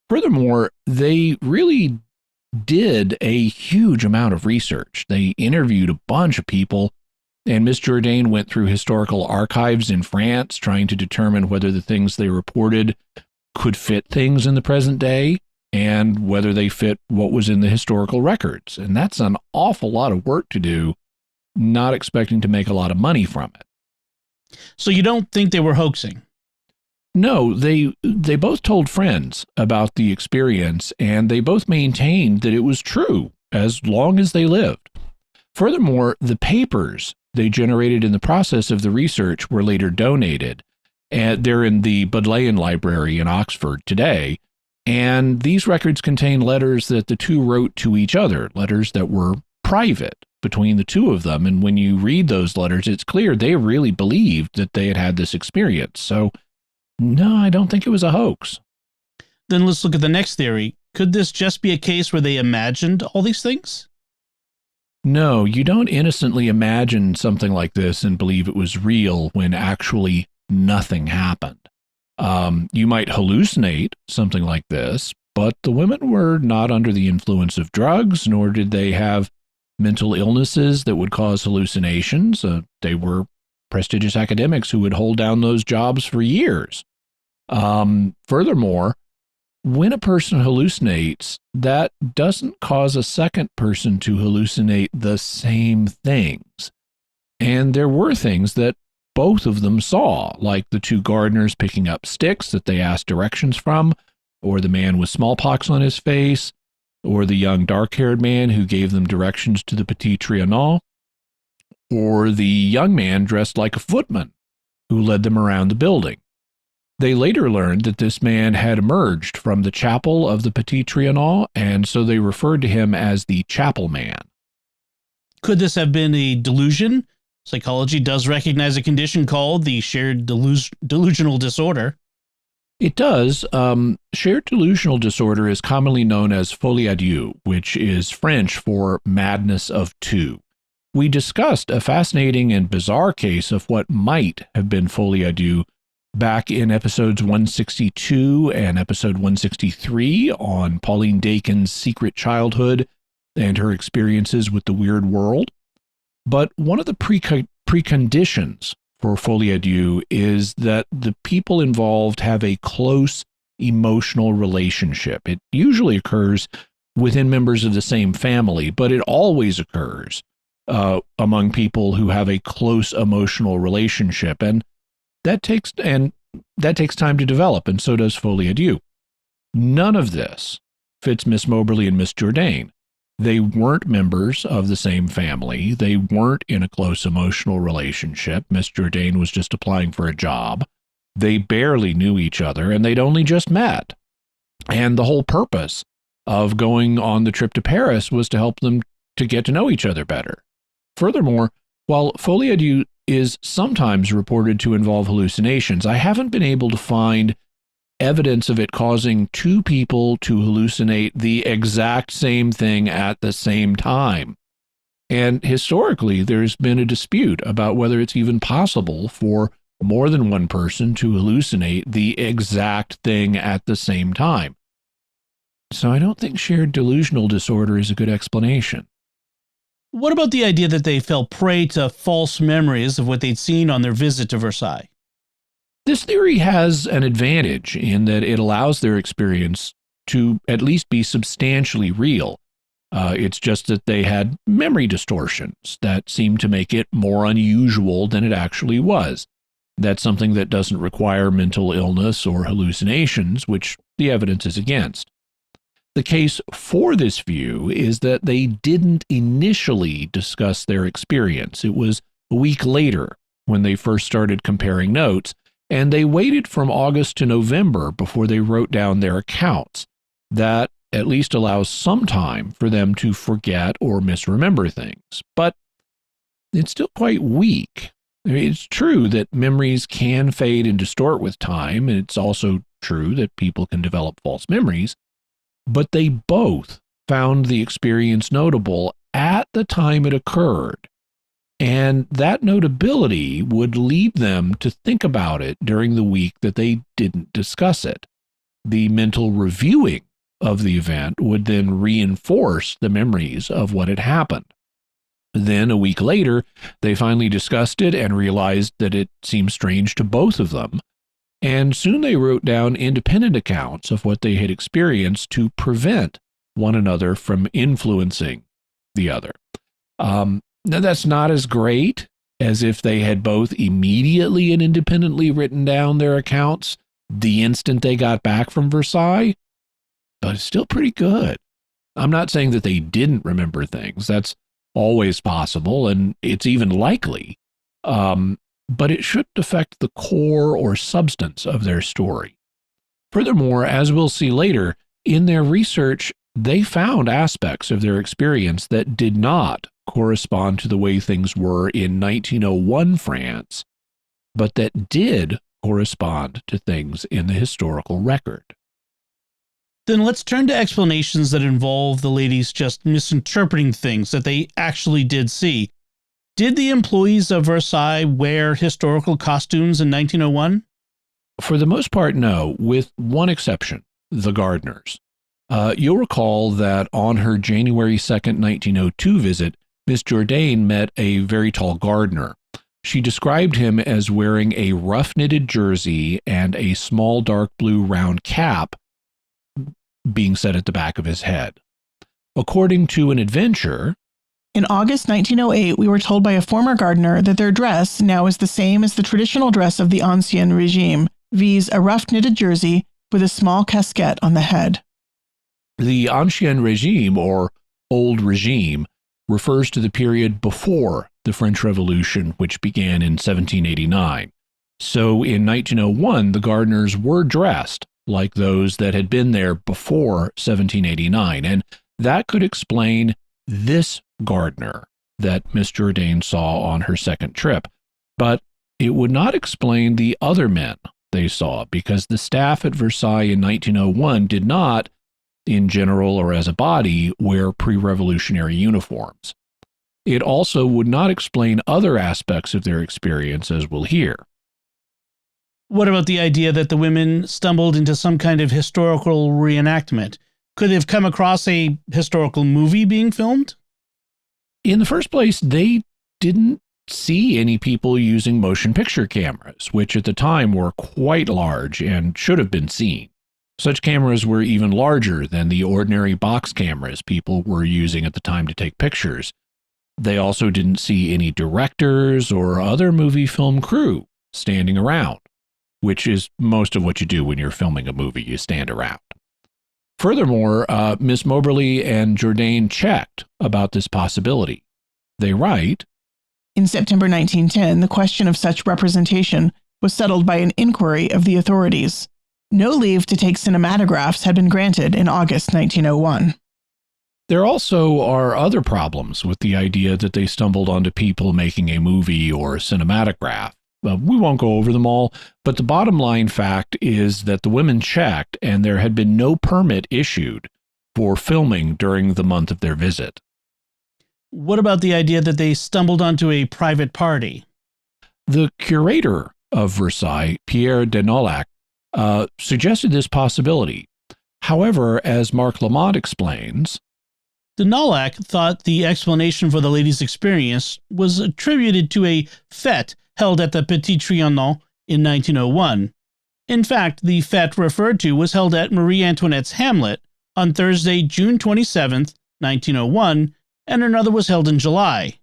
Furthermore, they really did a huge amount of research. They interviewed a bunch of people, and Miss Jourdain went through historical archives in France trying to determine whether the things they reported could fit things in the present day and whether they fit what was in the historical records. And that's an awful lot of work to do, not expecting to make a lot of money from it. So you don't think they were hoaxing? No, they both told friends about the experience, and they both maintained that it was true as long as they lived. Furthermore, the papers they generated in the process of the research were later donated, and they're in the Bodleian Library in Oxford today, and these records contain letters that the two wrote to each other, letters that were private between the two of them, and when you read those letters, it's clear they really believed that they had had this experience. So no, I don't think it was a hoax. Then let's look at the next theory. Could this just be a case where they imagined all these things? No, you don't innocently imagine something like this and believe it was real when actually nothing happened. You might hallucinate something like this, but the women were not under the influence of drugs, nor did they have mental illnesses that would cause hallucinations. They were prestigious academics who would hold down those jobs for years. Furthermore, when a person hallucinates, that doesn't cause a second person to hallucinate the same things. And there were things that both of them saw, like the two gardeners picking up sticks that they asked directions from, or the man with smallpox on his face, or the young dark-haired man who gave them directions to the Petit Trianon, or the young man dressed like a footman who led them around the building. They later learned that this man had emerged from the chapel of the Petit Trianon, and so they referred to him as the chapel man. Could this have been a delusion? Psychology does recognize a condition called the shared delusional disorder. It does. Shared delusional disorder is commonly known as folie à deux, which is French for madness of two. We discussed a fascinating and bizarre case of what might have been folie à deux back in episodes 162 and episode 163 on Pauline Dakin's secret childhood and her experiences with the weird world. But one of the preconditions for folie à deux is that the people involved have a close emotional relationship. It usually occurs within members of the same family, but it always occurs among people who have a close emotional relationship, and that takes time to develop, and so does folie à deux. None of this fits Miss Moberly and Miss Jourdain. They weren't members of the same family. They weren't in a close emotional relationship. Miss Jourdain was just applying for a job. They barely knew each other, and they'd only just met. And the whole purpose of going on the trip to Paris was to help them to get to know each other better. Furthermore, while folie à deux is sometimes reported to involve hallucinations, I haven't been able to find evidence of it causing two people to hallucinate the exact same thing at the same time. And historically, there's been a dispute about whether it's even possible for more than one person to hallucinate the exact thing at the same time. So I don't think shared delusional disorder is a good explanation. What about the idea that they fell prey to false memories of what they'd seen on their visit to Versailles? This theory has an advantage in that it allows their experience to at least be substantially real. It's just that they had memory distortions that seem to make it more unusual than it actually was. That's something that doesn't require mental illness or hallucinations, which the evidence is against. The case for this view is that they didn't initially discuss their experience. It was a week later when they first started comparing notes, and they waited from August to November before they wrote down their accounts. That at least allows some time for them to forget or misremember things. But it's still quite weak. I mean, it's true that memories can fade and distort with time, and it's also true that people can develop false memories. But they both found the experience notable at the time it occurred. And that notability would lead them to think about it during the week that they didn't discuss it. The mental reviewing of the event would then reinforce the memories of what had happened. Then, a week later, they finally discussed it and realized that it seemed strange to both of them. And soon they wrote down independent accounts of what they had experienced to prevent one another from influencing the other. Now, that's not as great as if they had both immediately and independently written down their accounts the instant they got back from Versailles, but it's still pretty good. I'm not saying that they didn't remember things. That's always possible, and it's even likely. But it shouldn't affect the core or substance of their story. Furthermore, as we'll see later, in their research, they found aspects of their experience that did not correspond to the way things were in 1901 France, but that did correspond to things in the historical record. Then let's turn to explanations that involve the ladies just misinterpreting things that they actually did see. Did the employees of Versailles wear historical costumes in 1901? For the most part, no, with one exception, the gardeners. You'll recall that on her January 2nd, 1902 visit, Miss Jourdain met a very tall gardener. She described him as wearing a rough-knitted jersey and a small dark blue round cap being set at the back of his head. According to an adventure, in August 1908, we were told by a former gardener that their dress now is the same as the traditional dress of the Ancien Regime, viz. A rough-knitted jersey with a small casquette on the head. The Ancien Regime, or Old Regime, refers to the period before the French Revolution, which began in 1789. So in 1901, the gardeners were dressed like those that had been there before 1789, and that could explain this gardener that Miss Jourdain saw on her second trip, but it would not explain the other men they saw, because the staff at Versailles in 1901 did not, in general or as a body, wear pre-revolutionary uniforms. It also would not explain other aspects of their experience, as we'll hear. What about the idea that the women stumbled into some kind of historical reenactment? Could they have come across a historical movie being filmed? In the first place, they didn't see any people using motion picture cameras, which at the time were quite large and should have been seen. Such cameras were even larger than the ordinary box cameras people were using at the time to take pictures. They also didn't see any directors or other movie film crew standing around, which is most of what you do when you're filming a movie, you stand around. Furthermore, Miss Moberly and Jourdain checked about this possibility. They write, In September 1910, the question of such representation was settled by an inquiry of the authorities. No leave to take cinematographs had been granted in August 1901. There also are other problems with the idea that they stumbled onto people making a movie or a cinematograph. We won't go over them all, but the bottom line fact is that the women checked and there had been no permit issued for filming during the month of their visit. What about the idea that they stumbled onto a private party? The curator of Versailles, Pierre de Nolac, suggested this possibility. However, as Marc Lamont explains, De Nolac thought the explanation for the ladies' experience was attributed to a fête held at the Petit Trianon in 1901. In fact, the fête referred to was held at Marie Antoinette's Hamlet on Thursday, June 27, 1901, and another was held in July.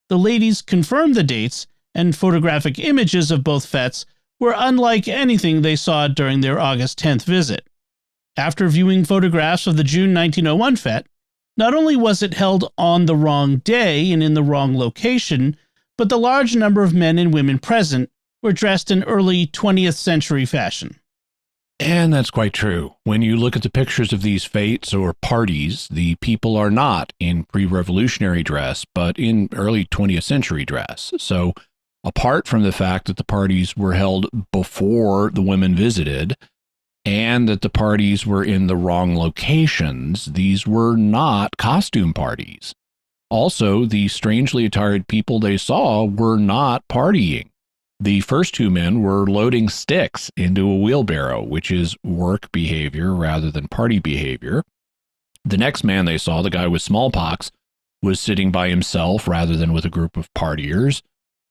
The ladies confirmed the dates, and photographic images of both fêtes were unlike anything they saw during their August 10th visit. After viewing photographs of the June 1901 fête, not only was it held on the wrong day and in the wrong location, but the large number of men and women present were dressed in early 20th century fashion. And that's quite true. When you look at the pictures of these fêtes or parties, the people are not in pre-revolutionary dress, but in early 20th century dress. So apart from the fact that the parties were held before the women visited, and that the parties were in the wrong locations, these were not costume parties. Also, the strangely attired people they saw were not partying. The first two men were loading sticks into a wheelbarrow, which is work behavior rather than party behavior. The next man they saw, the guy with smallpox, was sitting by himself rather than with a group of partiers.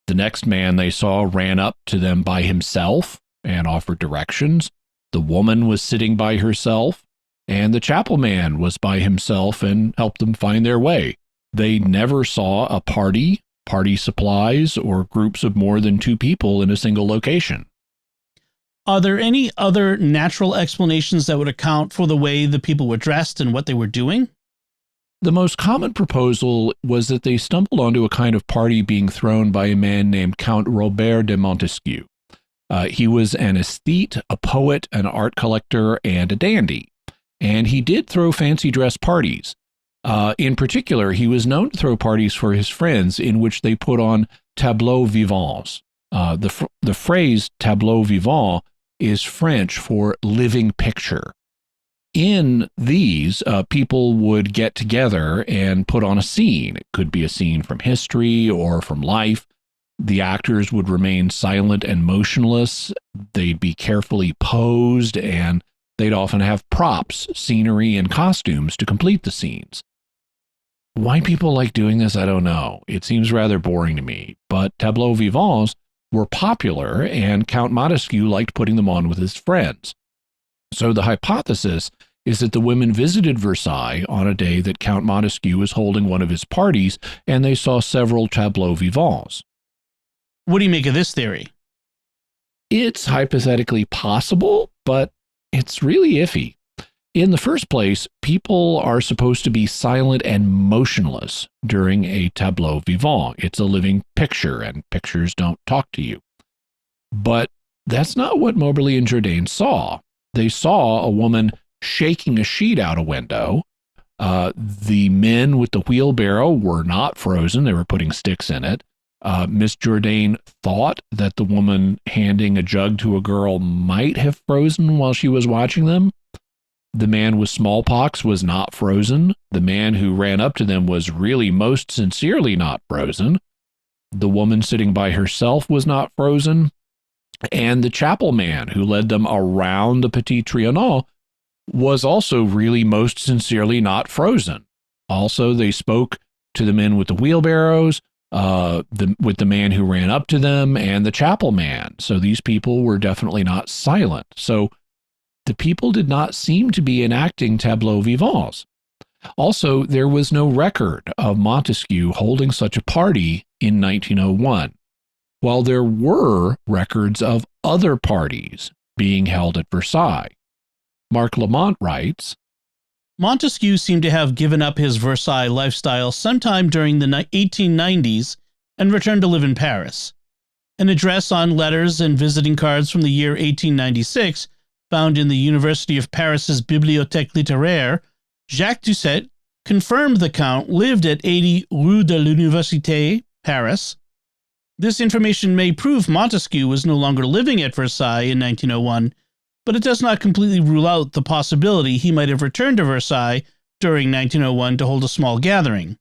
The next man they saw ran up to them by himself and offered directions. The woman was sitting by herself, and the chapel man was by himself and helped them find their way. They never saw a party, party supplies, or groups of more than two people in a single location. Are there any other natural explanations that would account for the way the people were dressed and what they were doing? The most common proposal was that they stumbled onto a kind of party being thrown by a man named Count Robert de Montesquieu. He was an aesthete, a poet, an art collector, and a dandy. And he did throw fancy dress parties. In particular, he was known to throw parties for his friends in which they put on tableaux vivants. The phrase tableau vivant is French for living picture. In these, people would get together and put on a scene. It could be a scene from history or from life. The actors would remain silent and motionless. They'd be carefully posed, and they'd often have props, scenery, and costumes to complete the scenes. Why people like doing this, I don't know. It seems rather boring to me, but tableaux vivants were popular, and Count Montesquieu liked putting them on with his friends. So the hypothesis is that the women visited Versailles on a day that Count Montesquieu was holding one of his parties, and they saw several tableaux vivants. What do you make of this theory? It's hypothetically possible, but it's really iffy. In the first place, people are supposed to be silent and motionless during a tableau vivant. It's a living picture, and pictures don't talk to you. But that's not what Moberly and Jourdain saw. They saw a woman shaking a sheet out a window. The men with the wheelbarrow were not frozen. They were putting sticks in it. Miss Jourdain thought that the woman handing a jug to a girl might have frozen while she was watching them. The man with smallpox was not frozen. The man who ran up to them was really most sincerely not frozen. The woman sitting by herself was not frozen. And the chapel man who led them around the Petit Trianon was also really most sincerely not frozen. Also, they spoke to the men with the wheelbarrows, with the man who ran up to them, and the chapel man. So these people were definitely not silent. So the people did not seem to be enacting tableaux vivants. Also, there was no record of Montesquieu holding such a party in 1901, while there were records of other parties being held at Versailles. Mark Lamont writes, Montesquieu seemed to have given up his Versailles lifestyle sometime during the 1890s and returned to live in Paris. An address on letters and visiting cards from the year 1896, found in the University of Paris's Bibliothèque littéraire, Jacques Doucet confirmed the Count lived at 80 Rue de l'Université, Paris. This information may prove Montesquieu was no longer living at Versailles in 1901, but it does not completely rule out the possibility he might have returned to Versailles during 1901 to hold a small gathering.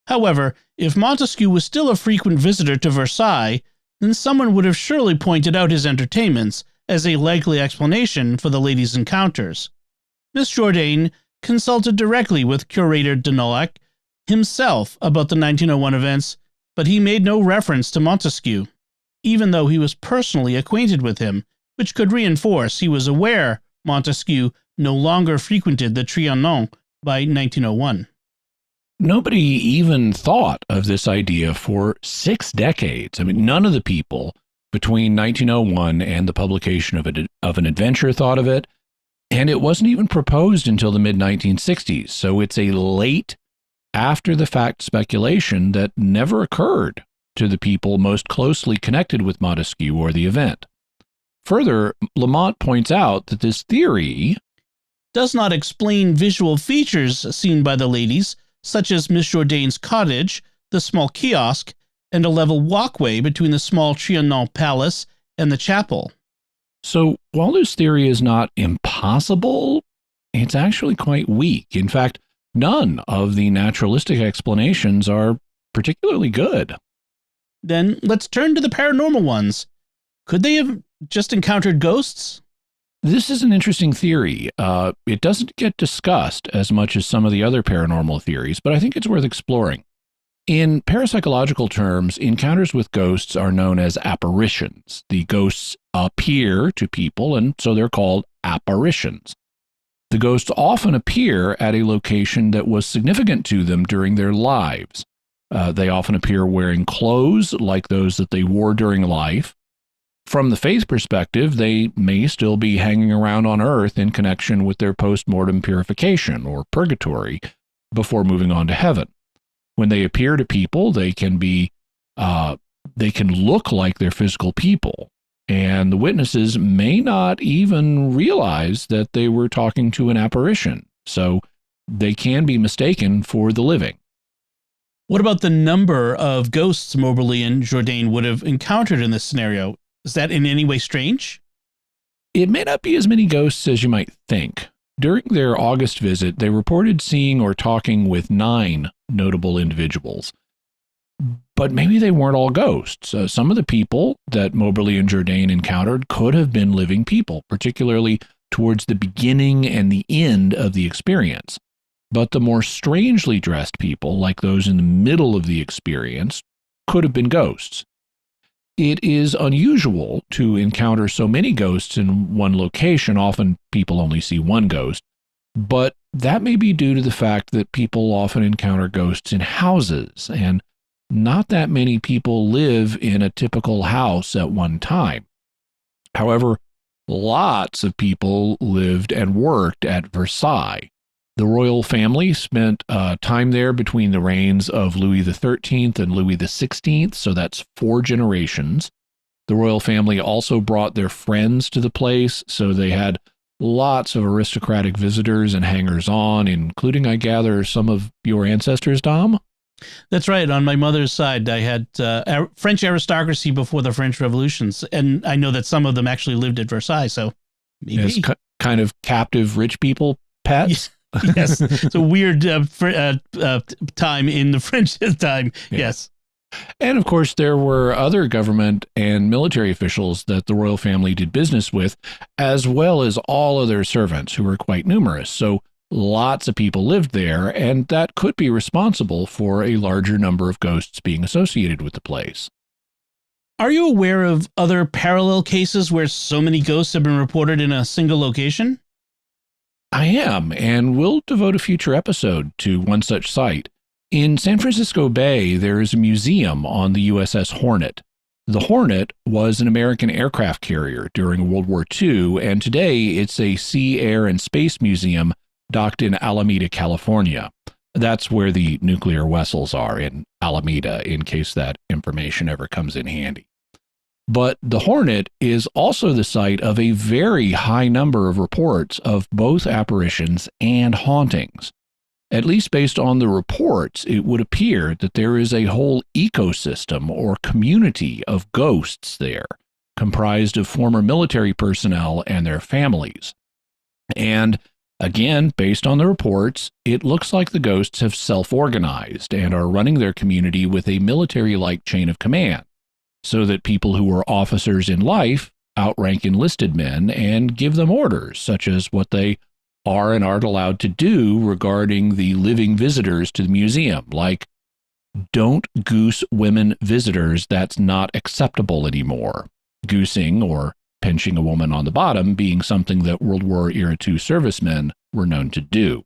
However, if Montesquieu was still a frequent visitor to Versailles, then someone would have surely pointed out his entertainments as a likely explanation for the ladies' encounters. Miss Jourdain consulted directly with Curator de Nolhac himself about the 1901 events, but he made no reference to Montesquieu, even though he was personally acquainted with him, which could reinforce he was aware Montesquieu no longer frequented the Trianon by 1901. Nobody even thought of this idea for 6 decades. I mean, none of the people between 1901 and the publication of an adventure thought of it, and it wasn't even proposed until the mid-1960s, so it's a late, after-the-fact speculation that never occurred to the people most closely connected with Montesquieu or the event. Further, Lamont points out that this theory does not explain visual features seen by the ladies, such as Miss Jourdain's cottage, the small kiosk, and a level walkway between the small Trianon Palace and the chapel. So, while this theory is not impossible, it's actually quite weak. In fact, none of the naturalistic explanations are particularly good. Then let's turn to the paranormal ones. Could they have just encountered ghosts? This is an interesting theory. It doesn't get discussed as much as some of the other paranormal theories, but I think it's worth exploring. In parapsychological terms, encounters with ghosts are known as apparitions. The ghosts appear to people, and so they're called apparitions. The ghosts often appear at a location that was significant to them during their lives. They often appear wearing clothes like those that they wore during life. From the faith perspective, they may still be hanging around on earth in connection with their post-mortem purification or purgatory before moving on to heaven. When they appear to people, they can look like they're physical people, and the witnesses may not even realize that they were talking to an apparition, so they can be mistaken for the living. What about the number of ghosts Moberly and Jourdain would have encountered in this scenario? Is that in any way strange? It may not be as many ghosts as you might think. During their August visit, they reported seeing or talking with 9 notable individuals. But maybe they weren't all ghosts. Some of the people that Moberly and Jourdain encountered could have been living people, particularly towards the beginning and the end of the experience. But the more strangely dressed people, like those in the middle of the experience, could have been ghosts. It is unusual to encounter so many ghosts in one location. Often people only see one ghost, but that may be due to the fact that people often encounter ghosts in houses, and not that many people live in a typical house at one time. However, lots of people lived and worked at Versailles. The royal family spent time there between the reigns of Louis XIII and Louis XVI, so that's 4 generations. The royal family also brought their friends to the place, so they had lots of aristocratic visitors and hangers-on, including, I gather, some of your ancestors, Dom? That's right. On my mother's side, I had French aristocracy before the French Revolutions, and I know that some of them actually lived at Versailles. So maybe Yes, kind of captive rich people pets. yes, it's a weird time in the French time. Yeah. Yes. And of course, there were other government and military officials that the royal family did business with, as well as all of their servants, who were quite numerous. So lots of people lived there, and that could be responsible for a larger number of ghosts being associated with the place. Are you aware of other parallel cases where so many ghosts have been reported in a single location? I am, and we'll devote a future episode to one such site. In San Francisco Bay, there is a museum on the USS Hornet. The Hornet was an American aircraft carrier during World War II, and today it's a sea, air, and space museum docked in Alameda, California. That's where the nuclear vessels are, in Alameda, in case that information ever comes in handy. But the Hornet is also the site of a very high number of reports of both apparitions and hauntings. At least based on the reports, it would appear that there is a whole ecosystem or community of ghosts there, comprised of former military personnel and their families. And again, based on the reports, it looks like the ghosts have self-organized and are running their community with a military-like chain of command, so that people who are officers in life outrank enlisted men and give them orders, such as what they are and aren't allowed to do regarding the living visitors to the museum, like, don't goose women visitors, that's not acceptable anymore. Goosing, or pinching a woman on the bottom, being something that World War Era II servicemen were known to do.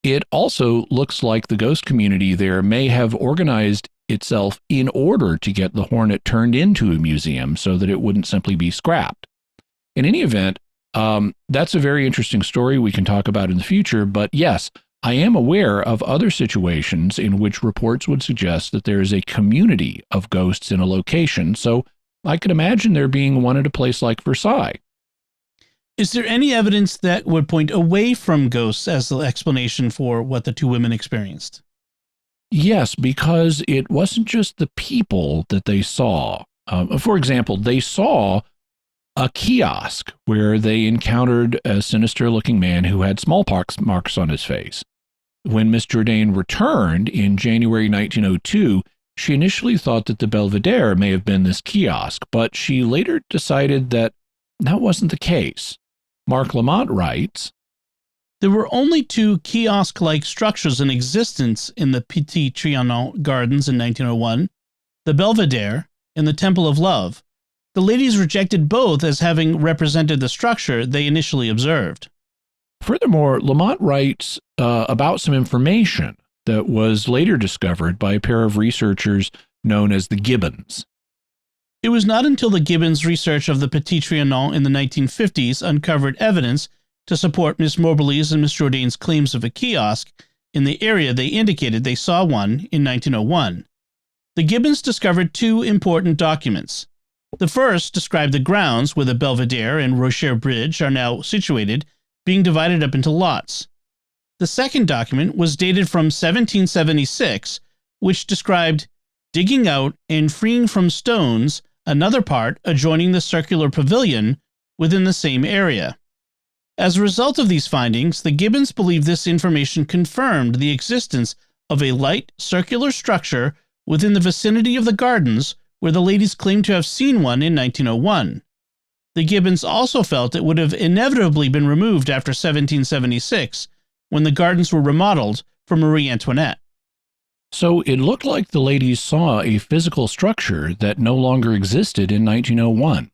It also looks like the ghost community there may have organized itself in order to get the Hornet turned into a museum so that it wouldn't simply be scrapped. In any event, that's a very interesting story we can talk about in the future, but yes, I am aware of other situations in which reports would suggest that there is a community of ghosts in a location, so I could imagine there being one at a place like Versailles. Is there any evidence that would point away from ghosts as the explanation for what the two women experienced? Yes, because it wasn't just the people that they saw. For example, they saw a kiosk where they encountered a sinister-looking man who had smallpox marks on his face. When Miss Jourdain returned in January 1902, she initially thought that the Belvedere may have been this kiosk, but she later decided that that wasn't the case. Mark Lamont writes, There were only two kiosk-like structures in existence in the Petit Trianon Gardens in 1901, the Belvedere and the Temple of Love. The ladies rejected both as having represented the structure they initially observed. Furthermore, Lamont writes about some information that was later discovered by a pair of researchers known as the Gibbons. It was not until the Gibbons' research of the Petit Trianon in the 1950s uncovered evidence to support Miss Moberly's and Miss Jourdain's claims of a kiosk in the area they indicated they saw one in 1901. The Gibbons discovered two important documents. The first described the grounds where the Belvedere and Rocher Bridge are now situated, being divided up into lots. The second document was dated from 1776, which described digging out and freeing from stones another part adjoining the circular pavilion within the same area. As a result of these findings, the Gibbons believed this information confirmed the existence of a light circular structure within the vicinity of the gardens where the ladies claimed to have seen one in 1901. The Gibbons also felt it would have inevitably been removed after 1776, when the gardens were remodeled for Marie Antoinette. So it looked like the ladies saw a physical structure that no longer existed in 1901.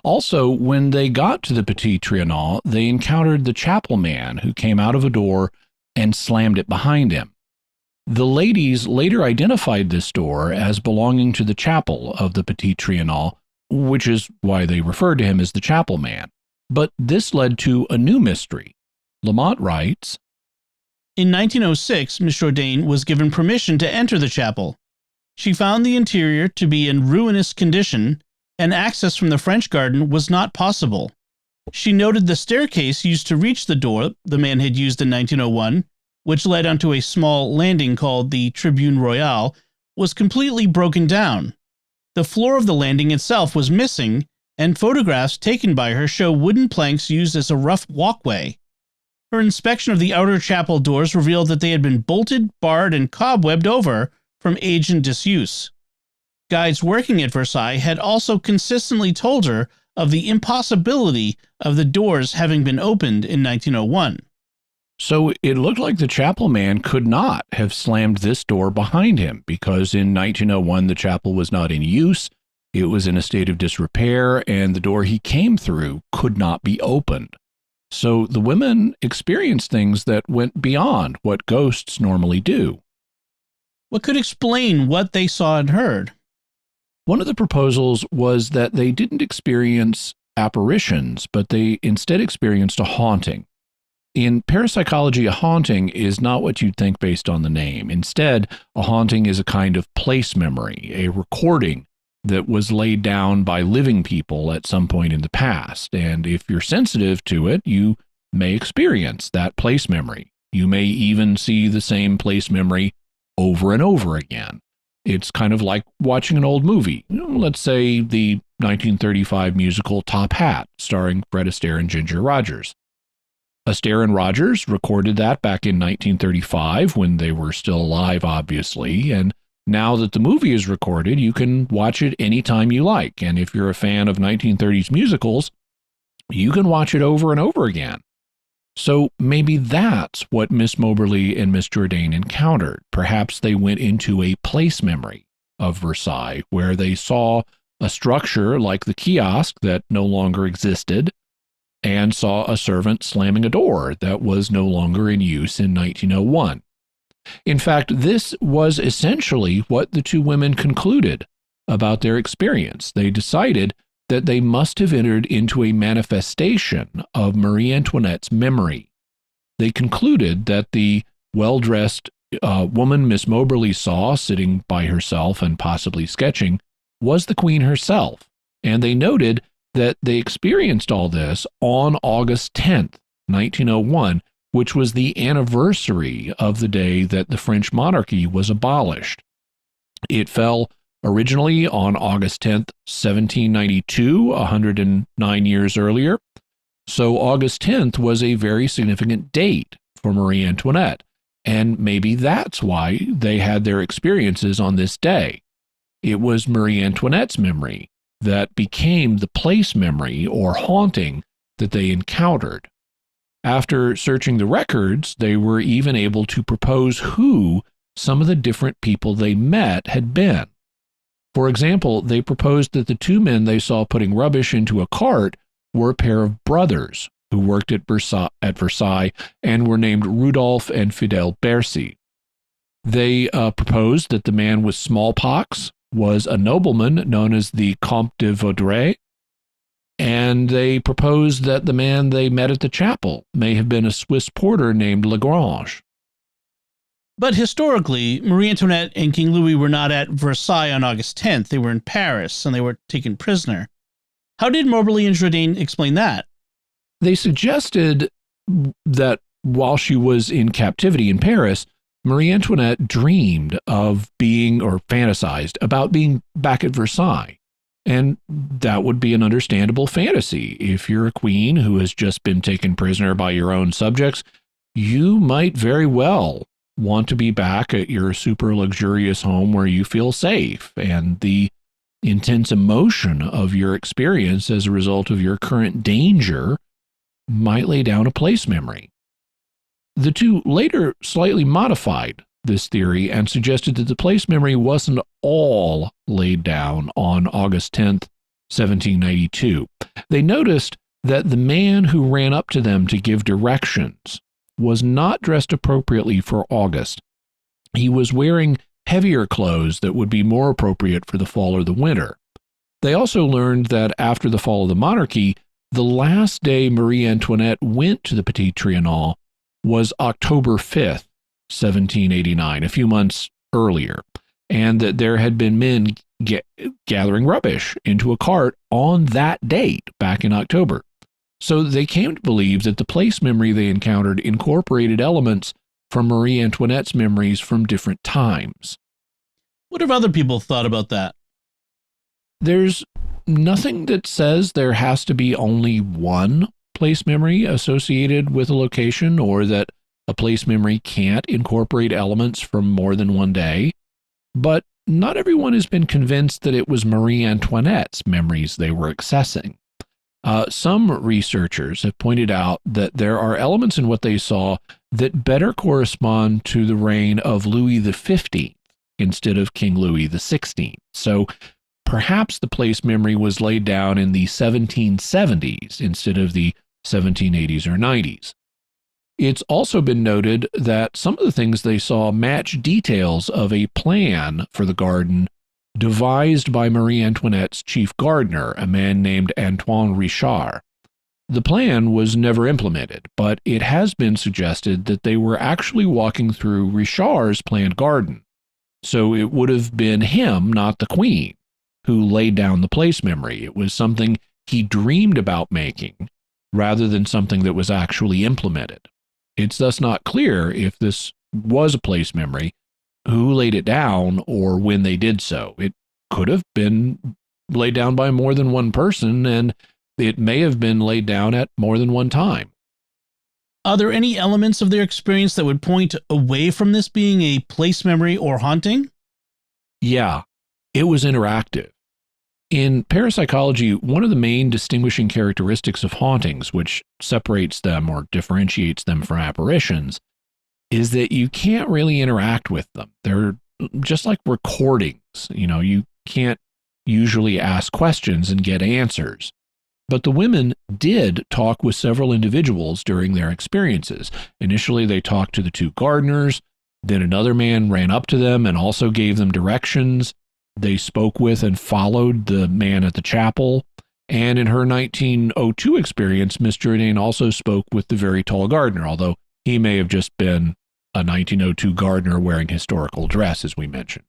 Also, when they got to the Petit Trianon, they encountered the chapel man who came out of a door and slammed it behind him. The ladies later identified this door as belonging to the chapel of the Petit Trianon, which is why they referred to him as the chapel man. But this led to a new mystery. Lamont writes, In 1906, Miss Jourdain was given permission to enter the chapel. She found the interior to be in ruinous condition, and access from the French garden was not possible. She noted the staircase used to reach the door the man had used in 1901 which led onto a small landing called the Tribune Royale, was completely broken down. The floor of the landing itself was missing, and photographs taken by her show wooden planks used as a rough walkway. Her inspection of the outer chapel doors revealed that they had been bolted, barred, and cobwebbed over from age and disuse. Guides working at Versailles had also consistently told her of the impossibility of the doors having been opened in 1901. So it looked like the chapel man could not have slammed this door behind him because in 1901 the chapel was not in use, it was in a state of disrepair, and the door he came through could not be opened. So the women experienced things that went beyond what ghosts normally do. What could explain what they saw and heard? One of the proposals was that they didn't experience apparitions, but they instead experienced a haunting. In parapsychology, a haunting is not what you'd think based on the name. Instead, a haunting is a kind of place memory, a recording that was laid down by living people at some point in the past. And if you're sensitive to it, you may experience that place memory. You may even see the same place memory over and over again. It's kind of like watching an old movie. Let's say the 1935 musical Top Hat, starring Fred Astaire and Ginger Rogers. Astaire and Rogers recorded that back in 1935 when they were still alive, obviously, and now that the movie is recorded, you can watch it anytime you like. And if you're a fan of 1930s musicals, you can watch it over and over again. So maybe that's what Miss Moberly and Miss Jourdain encountered. Perhaps they went into a place memory of Versailles where they saw a structure like the kiosk that no longer existed and saw a servant slamming a door that was no longer in use in 1901. In fact, this was essentially what the two women concluded about their experience. They decided that they must have entered into a manifestation of Marie Antoinette's memory. They concluded that the well-dressed woman Miss Moberly saw sitting by herself and possibly sketching was the Queen herself, and they noted that they experienced all this on August 10th, 1901, which was the anniversary of the day that the French monarchy was abolished. It fell originally on August 10th, 1792, 109 years earlier. So August 10th was a very significant date for Marie Antoinette, and maybe that's why they had their experiences on this day. It was Marie Antoinette's memory that became the place memory or haunting that they encountered. After searching the records, they were even able to propose who some of the different people they met had been. For example, they proposed that the two men they saw putting rubbish into a cart were a pair of brothers who worked at Versailles and were named Rudolph and Fidel Bercy. They proposed that the man with smallpox was a nobleman known as the Comte de Vaudreuil, and they proposed that the man they met at the chapel may have been a Swiss porter named Lagrange. But historically, Marie Antoinette and King Louis were not at Versailles on August 10th. They were in Paris, and they were taken prisoner. How did Moberly and Jourdain explain that? They suggested that while she was in captivity in Paris, Marie Antoinette dreamed of being, or fantasized about being back at Versailles. And that would be an understandable fantasy. If you're a queen who has just been taken prisoner by your own subjects, you might very well want to be back at your super luxurious home where you feel safe, and the intense emotion of your experience as a result of your current danger might lay down a place memory. The two later slightly modified this theory and suggested that the place memory wasn't all laid down on August 10th, 1792. They noticed that the man who ran up to them to give directions was not dressed appropriately for August. He was wearing heavier clothes that would be more appropriate for the fall or the winter. They also learned that after the fall of the monarchy, the last day Marie Antoinette went to the Petit Trianon was October 5th, 1789, a few months earlier, and that there had been men gathering rubbish into a cart on that date back in October. So they came to believe that the place memory they encountered incorporated elements from Marie Antoinette's memories from different times. What have other people thought about that? There's nothing that says there has to be only one place memory associated with a location, or that a place memory can't incorporate elements from more than one day. But not everyone has been convinced that it was Marie Antoinette's memories they were accessing. Some researchers have pointed out that there are elements in what they saw that better correspond to the reign of Louis XV instead of King Louis XVI. So perhaps the place memory was laid down in the 1770s instead of the 1780s or 90s. It's also been noted that some of the things they saw match details of a plan for the garden devised by Marie Antoinette's chief gardener, a man named Antoine Richard. The plan was never implemented, but it has been suggested that they were actually walking through Richard's planned garden. So it would have been him, not the queen, who laid down the place memory. It was something he dreamed about making, rather than something that was actually implemented. It's thus not clear if this was a place memory, who laid it down, or when they did so. It could have been laid down by more than one person, and it may have been laid down at more than one time. Are there any elements of their experience that would point away from this being a place memory or haunting? Yeah, it was interactive. In parapsychology, one of the main distinguishing characteristics of hauntings, which separates them or differentiates them from apparitions, is that you can't really interact with them. They're just like recordings. You can't usually ask questions and get answers. But the women did talk with several individuals during their experiences. Initially, they talked to the two gardeners. Then another man ran up to them and also gave them directions. They spoke with and followed the man at the chapel. And in her 1902 experience, Miss Jourdain also spoke with the very tall gardener, although he may have just been a 1902 gardener wearing historical dress, as we mentioned.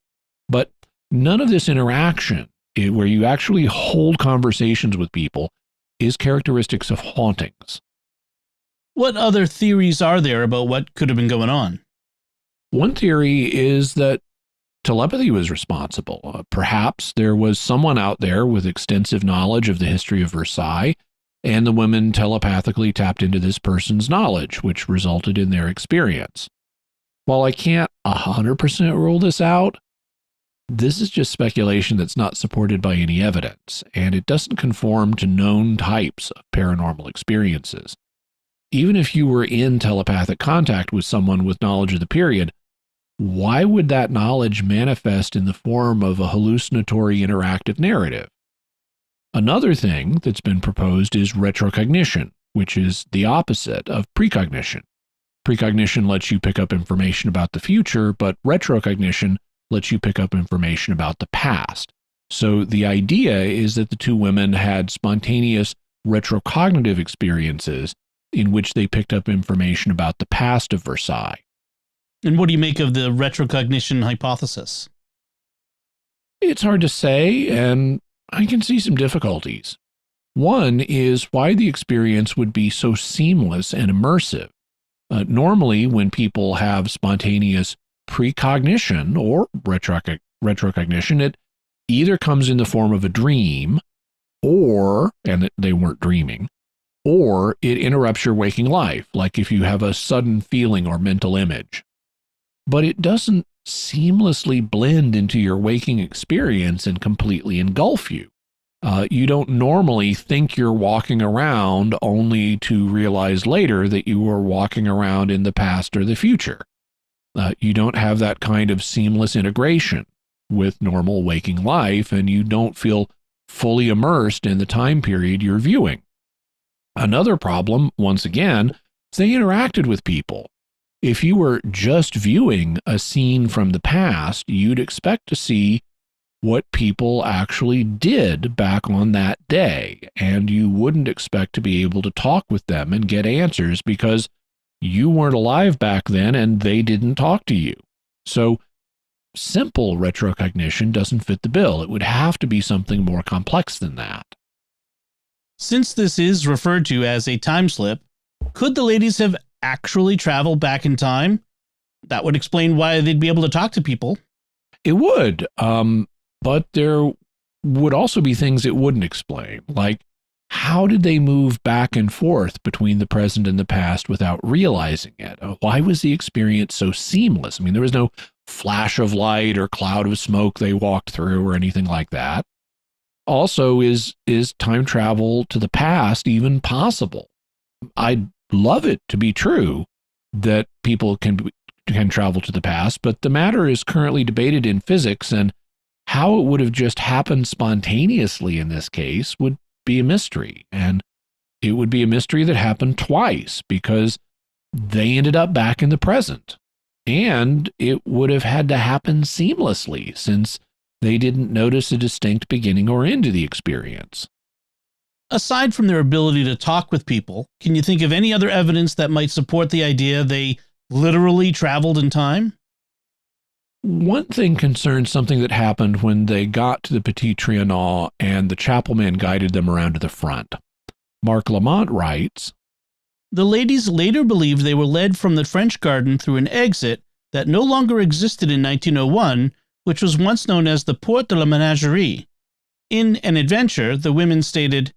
But none of this interaction, where you actually hold conversations with people, is characteristics of hauntings. What other theories are there about what could have been going on? One theory is that telepathy was responsible. Perhaps there was someone out there with extensive knowledge of the history of Versailles, and the women telepathically tapped into this person's knowledge, which resulted in their experience. While I can't 100% rule this out, this is just speculation that's not supported by any evidence, and it doesn't conform to known types of paranormal experiences. Even if you were in telepathic contact with someone with knowledge of the period, why would that knowledge manifest in the form of a hallucinatory interactive narrative? Another thing that's been proposed is retrocognition, which is the opposite of precognition. Precognition lets you pick up information about the future, but retrocognition lets you pick up information about the past. So the idea is that the two women had spontaneous retrocognitive experiences in which they picked up information about the past of Versailles. And what do you make of the retrocognition hypothesis? It's hard to say, and I can see some difficulties. One is why the experience would be so seamless and immersive. Normally, when people have spontaneous precognition or retrocognition, it either comes in the form of a dream, and they weren't dreaming, or it interrupts your waking life, like if you have a sudden feeling or mental image. But it doesn't seamlessly blend into your waking experience and completely engulf you. You don't normally think you're walking around only to realize later that you were walking around in the past or the future. You don't have that kind of seamless integration with normal waking life, and you don't feel fully immersed in the time period you're viewing. Another problem, once again, is they interacted with people. If you were just viewing a scene from the past, you'd expect to see what people actually did back on that day, and you wouldn't expect to be able to talk with them and get answers because you weren't alive back then and they didn't talk to you. So simple retrocognition doesn't fit the bill. It would have to be something more complex than that. Since this is referred to as a time slip, could the ladies have actually traveled back in time That would explain why they'd be able to talk to people. It would, but there would also be things it wouldn't explain, like how did they move back and forth between the present and the past without realizing it? Why was the experience so seamless? I mean, there was no flash of light or cloud of smoke they walked through or anything like that. Also, is time travel to the past even possible? I'd love it to be true that people can travel to the past, but the matter is currently debated in physics, and how it would have just happened spontaneously in this case would be a mystery. And it would be a mystery that happened twice because they ended up back in the present. And it would have had to happen seamlessly since they didn't notice a distinct beginning or end to the experience. Aside from their ability to talk with people, can you think of any other evidence that might support the idea they literally traveled in time? One thing concerns something that happened when they got to the Petit Trianon and the chapel man guided them around to the front. Marc Lamont writes, "The ladies later believed they were led from the French garden through an exit that no longer existed in 1901, which was once known as the Porte de la Ménagerie. In An Adventure, the women stated,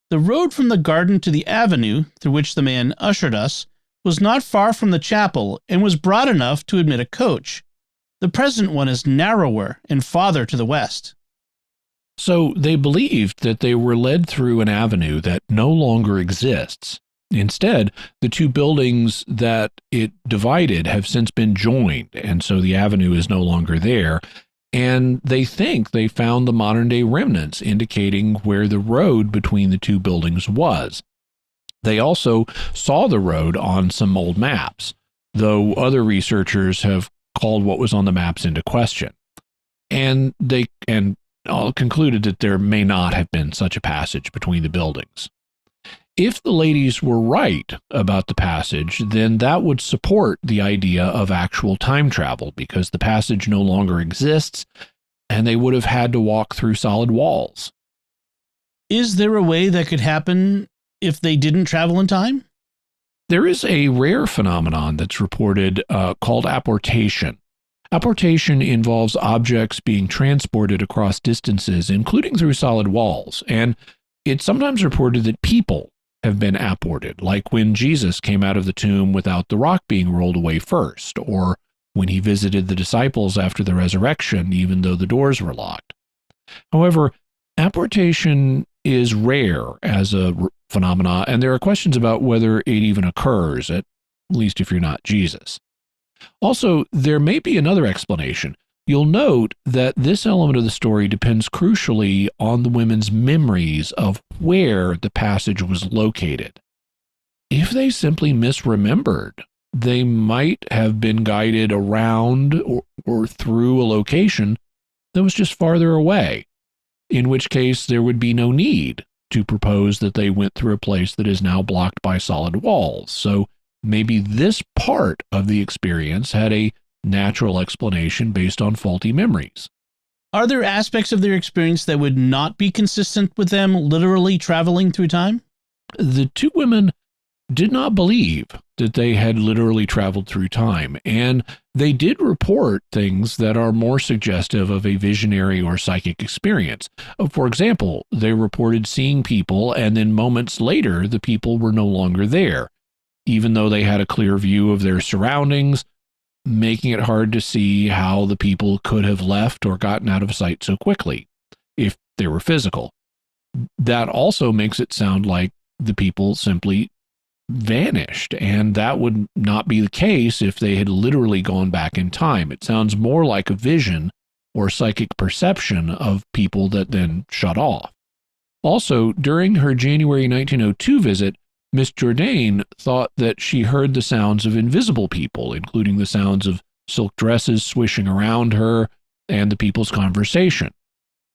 'The road from the garden to the avenue, through which the man ushered us, was not far from the chapel and was broad enough to admit a coach. The present one is narrower and farther to the west.'" So they believed that they were led through an avenue that no longer exists. Instead, the two buildings that it divided have since been joined, and so the avenue is no longer there. And they think they found the modern-day remnants indicating where the road between the two buildings was. They also saw the road on some old maps, though other researchers have called what was on the maps into question. And they concluded that there may not have been such a passage between the buildings. If the ladies were right about the passage, then that would support the idea of actual time travel because the passage no longer exists and they would have had to walk through solid walls. Is there a way that could happen if they didn't travel in time? There is a rare phenomenon that's reported called apportation. Apportation involves objects being transported across distances, including through solid walls, and it's sometimes reported that people have been apported, like when Jesus came out of the tomb without the rock being rolled away first, or when he visited the disciples after the resurrection, even though the doors were locked. However, apportation is rare as a phenomena, and there are questions about whether it even occurs, at least if you're not Jesus. Also, there may be another explanation. You'll note that this element of the story depends crucially on the women's memories of where the passage was located. If they simply misremembered, they might have been guided around or through a location that was just farther away, in which case there would be no need to propose that they went through a place that is now blocked by solid walls. So maybe this part of the experience had a natural explanation based on faulty memories. Are there aspects of their experience that would not be consistent with them literally traveling through time? The two women did not believe that they had literally traveled through time, and they did report things that are more suggestive of a visionary or psychic experience. For example, they reported seeing people, and then moments later, the people were no longer there, even though they had a clear view of their surroundings, making it hard to see how the people could have left or gotten out of sight so quickly, if they were physical. That also makes it sound like the people simply vanished, and that would not be the case if they had literally gone back in time. It sounds more like a vision or psychic perception of people that then shut off. Also, during her January 1902 visit, Miss Jourdain thought that she heard the sounds of invisible people, including the sounds of silk dresses swishing around her and the people's conversation.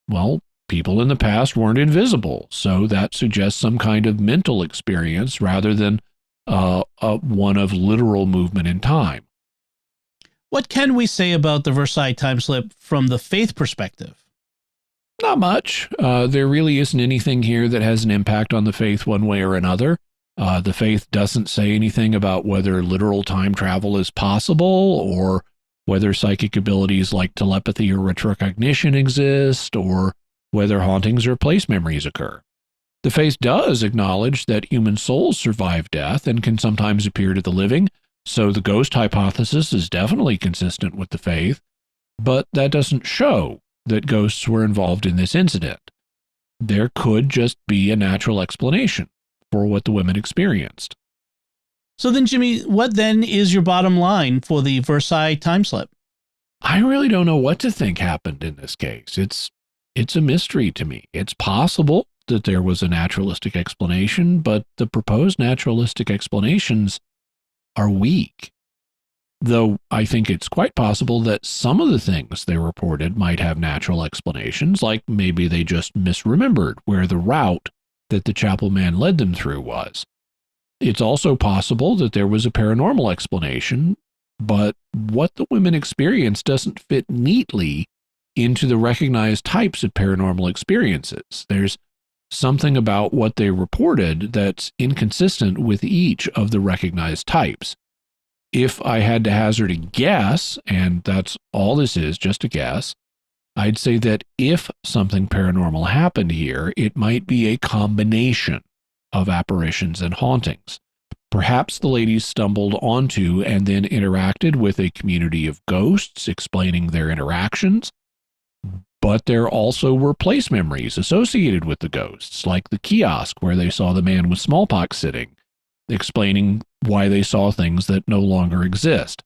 Well, people in the past weren't invisible, so that suggests some kind of mental experience rather than one of literal movement in time. What can we say about the Versailles time slip from the faith perspective? Not much. There really isn't anything here that has an impact on the faith one way or another. The faith doesn't say anything about whether literal time travel is possible or whether psychic abilities like telepathy or retrocognition exist or whether hauntings or place memories occur. The faith does acknowledge that human souls survive death and can sometimes appear to the living, so the ghost hypothesis is definitely consistent with the faith, but that doesn't show that ghosts were involved in this incident. There could just be a natural explanation for what the women experienced. So then, Jimmy, what then is your bottom line for the Versailles time slip? I really don't know what to think happened in this case. It's a mystery to me. It's possible that there was a naturalistic explanation, but the proposed naturalistic explanations are weak. Though I think it's quite possible that some of the things they reported might have natural explanations, like maybe they just misremembered where the route that the chapel man led them through was. It's also possible that there was a paranormal explanation, but what the women experienced doesn't fit neatly into the recognized types of paranormal experiences. There's something about what they reported that's inconsistent with each of the recognized types. If I had to hazard a guess, and that's all this is, just a guess, I'd say that if something paranormal happened here, it might be a combination of apparitions and hauntings. Perhaps the ladies stumbled onto and then interacted with a community of ghosts explaining their interactions, but there also were place memories associated with the ghosts, like the kiosk where they saw the man with smallpox sitting, explaining why they saw things that no longer exist.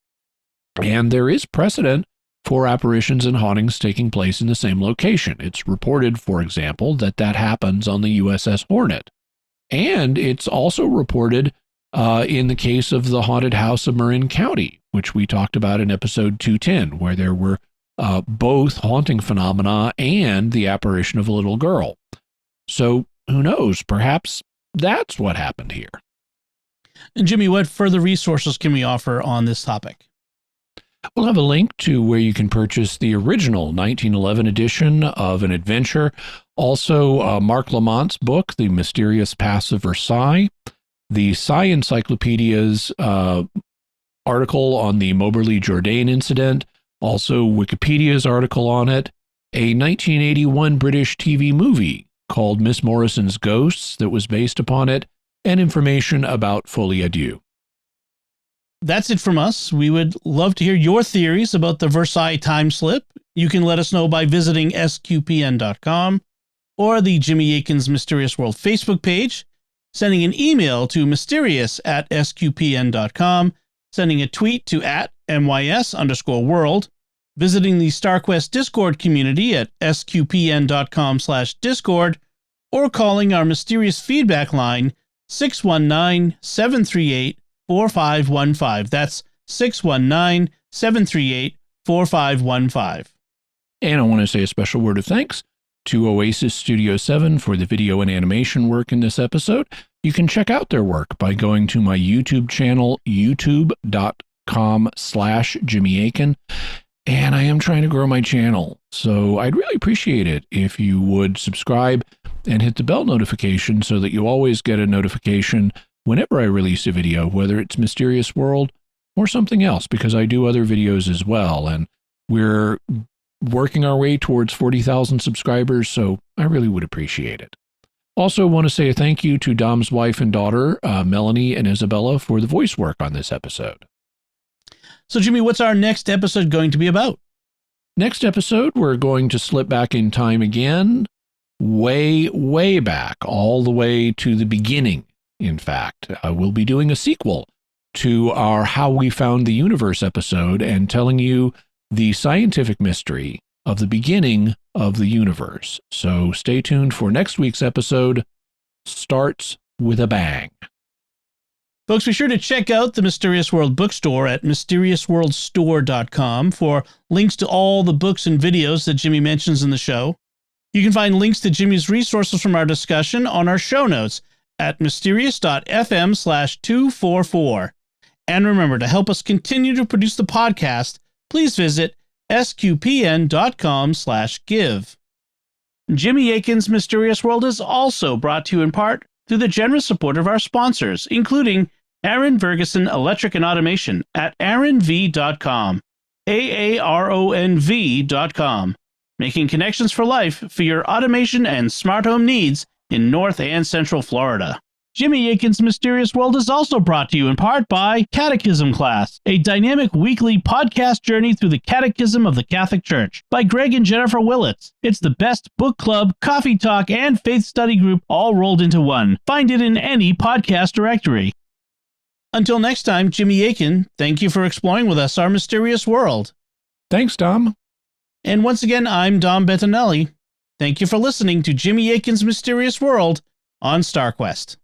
And there is precedent for apparitions and hauntings taking place in the same location. It's reported, for example, that happens on the USS Hornet. And it's also reported in the case of the haunted house of Marin County, which we talked about in episode 210, where there were both haunting phenomena and the apparition of a little girl. So who knows? Perhaps that's what happened here. And Jimmy, what further resources can we offer on this topic? We'll have a link to where you can purchase the original 1911 edition of an adventure. Also, Mark Lamont's book, The Mysterious Pass of Versailles, the Sci Encyclopedia's article on the Moberly-Jourdain incident, also Wikipedia's article on it, a 1981 British TV movie called Miss Morrison's Ghosts that was based upon it, and information about Folie à Deux. That's it from us. We would love to hear your theories about the Versailles time slip. You can let us know by visiting sqpn.com or the Jimmy Akin's Mysterious World Facebook page, sending an email to mysterious@sqpn.com, sending a tweet to @mys_world, visiting the StarQuest Discord community at sqpn.com/discord, or calling our mysterious feedback line 619-738-4515. That's 619-738-4515. And I want to say a special word of thanks to Oasis Studio 7 for the video and animation work in this episode. You can check out their work by going to my YouTube channel, youtube.com/Jimmy Akin. And I am trying to grow my channel, so I'd really appreciate it if you would subscribe and hit the bell notification so that you always get a notification whenever I release a video, whether it's Mysterious World or something else, because I do other videos as well, and we're working our way towards 40,000 subscribers, so I really would appreciate it. Also want to say a thank you to Dom's wife and daughter, Melanie and Isabella, for the voice work on this episode. So, Jimmy, what's our next episode going to be about? Next episode, we're going to slip back in time again, way, way back, all the way to the beginning. In fact, we'll be doing a sequel to our How We Found the Universe episode and telling you the scientific mystery of the beginning of the universe. So stay tuned for next week's episode. Starts with a bang. Folks, be sure to check out the Mysterious World bookstore at mysteriousworldstore.com for links to all the books and videos that Jimmy mentions in the show. You can find links to Jimmy's resources from our discussion on our show notes at mysterious.fm/244. And remember, to help us continue to produce the podcast, please visit sqpn.com/give. Jimmy Akin's Mysterious World is also brought to you in part through the generous support of our sponsors, including Aaron Ferguson Electric and Automation at aaronv.com, AARONV.com, making connections for life for your automation and smart home needs in North and Central Florida. Jimmy Akin's Mysterious World is also brought to you in part by Catechism Class, a dynamic weekly podcast journey through the Catechism of the Catholic Church by Greg and Jennifer Willits. It's the best book club, coffee talk, and faith study group all rolled into one. Find it in any podcast directory. Until next time, Jimmy Akin, thank you for exploring with us our mysterious world. Thanks, Dom. And once again, I'm Dom Bettinelli. Thank you for listening to Jimmy Akin's Mysterious World on StarQuest.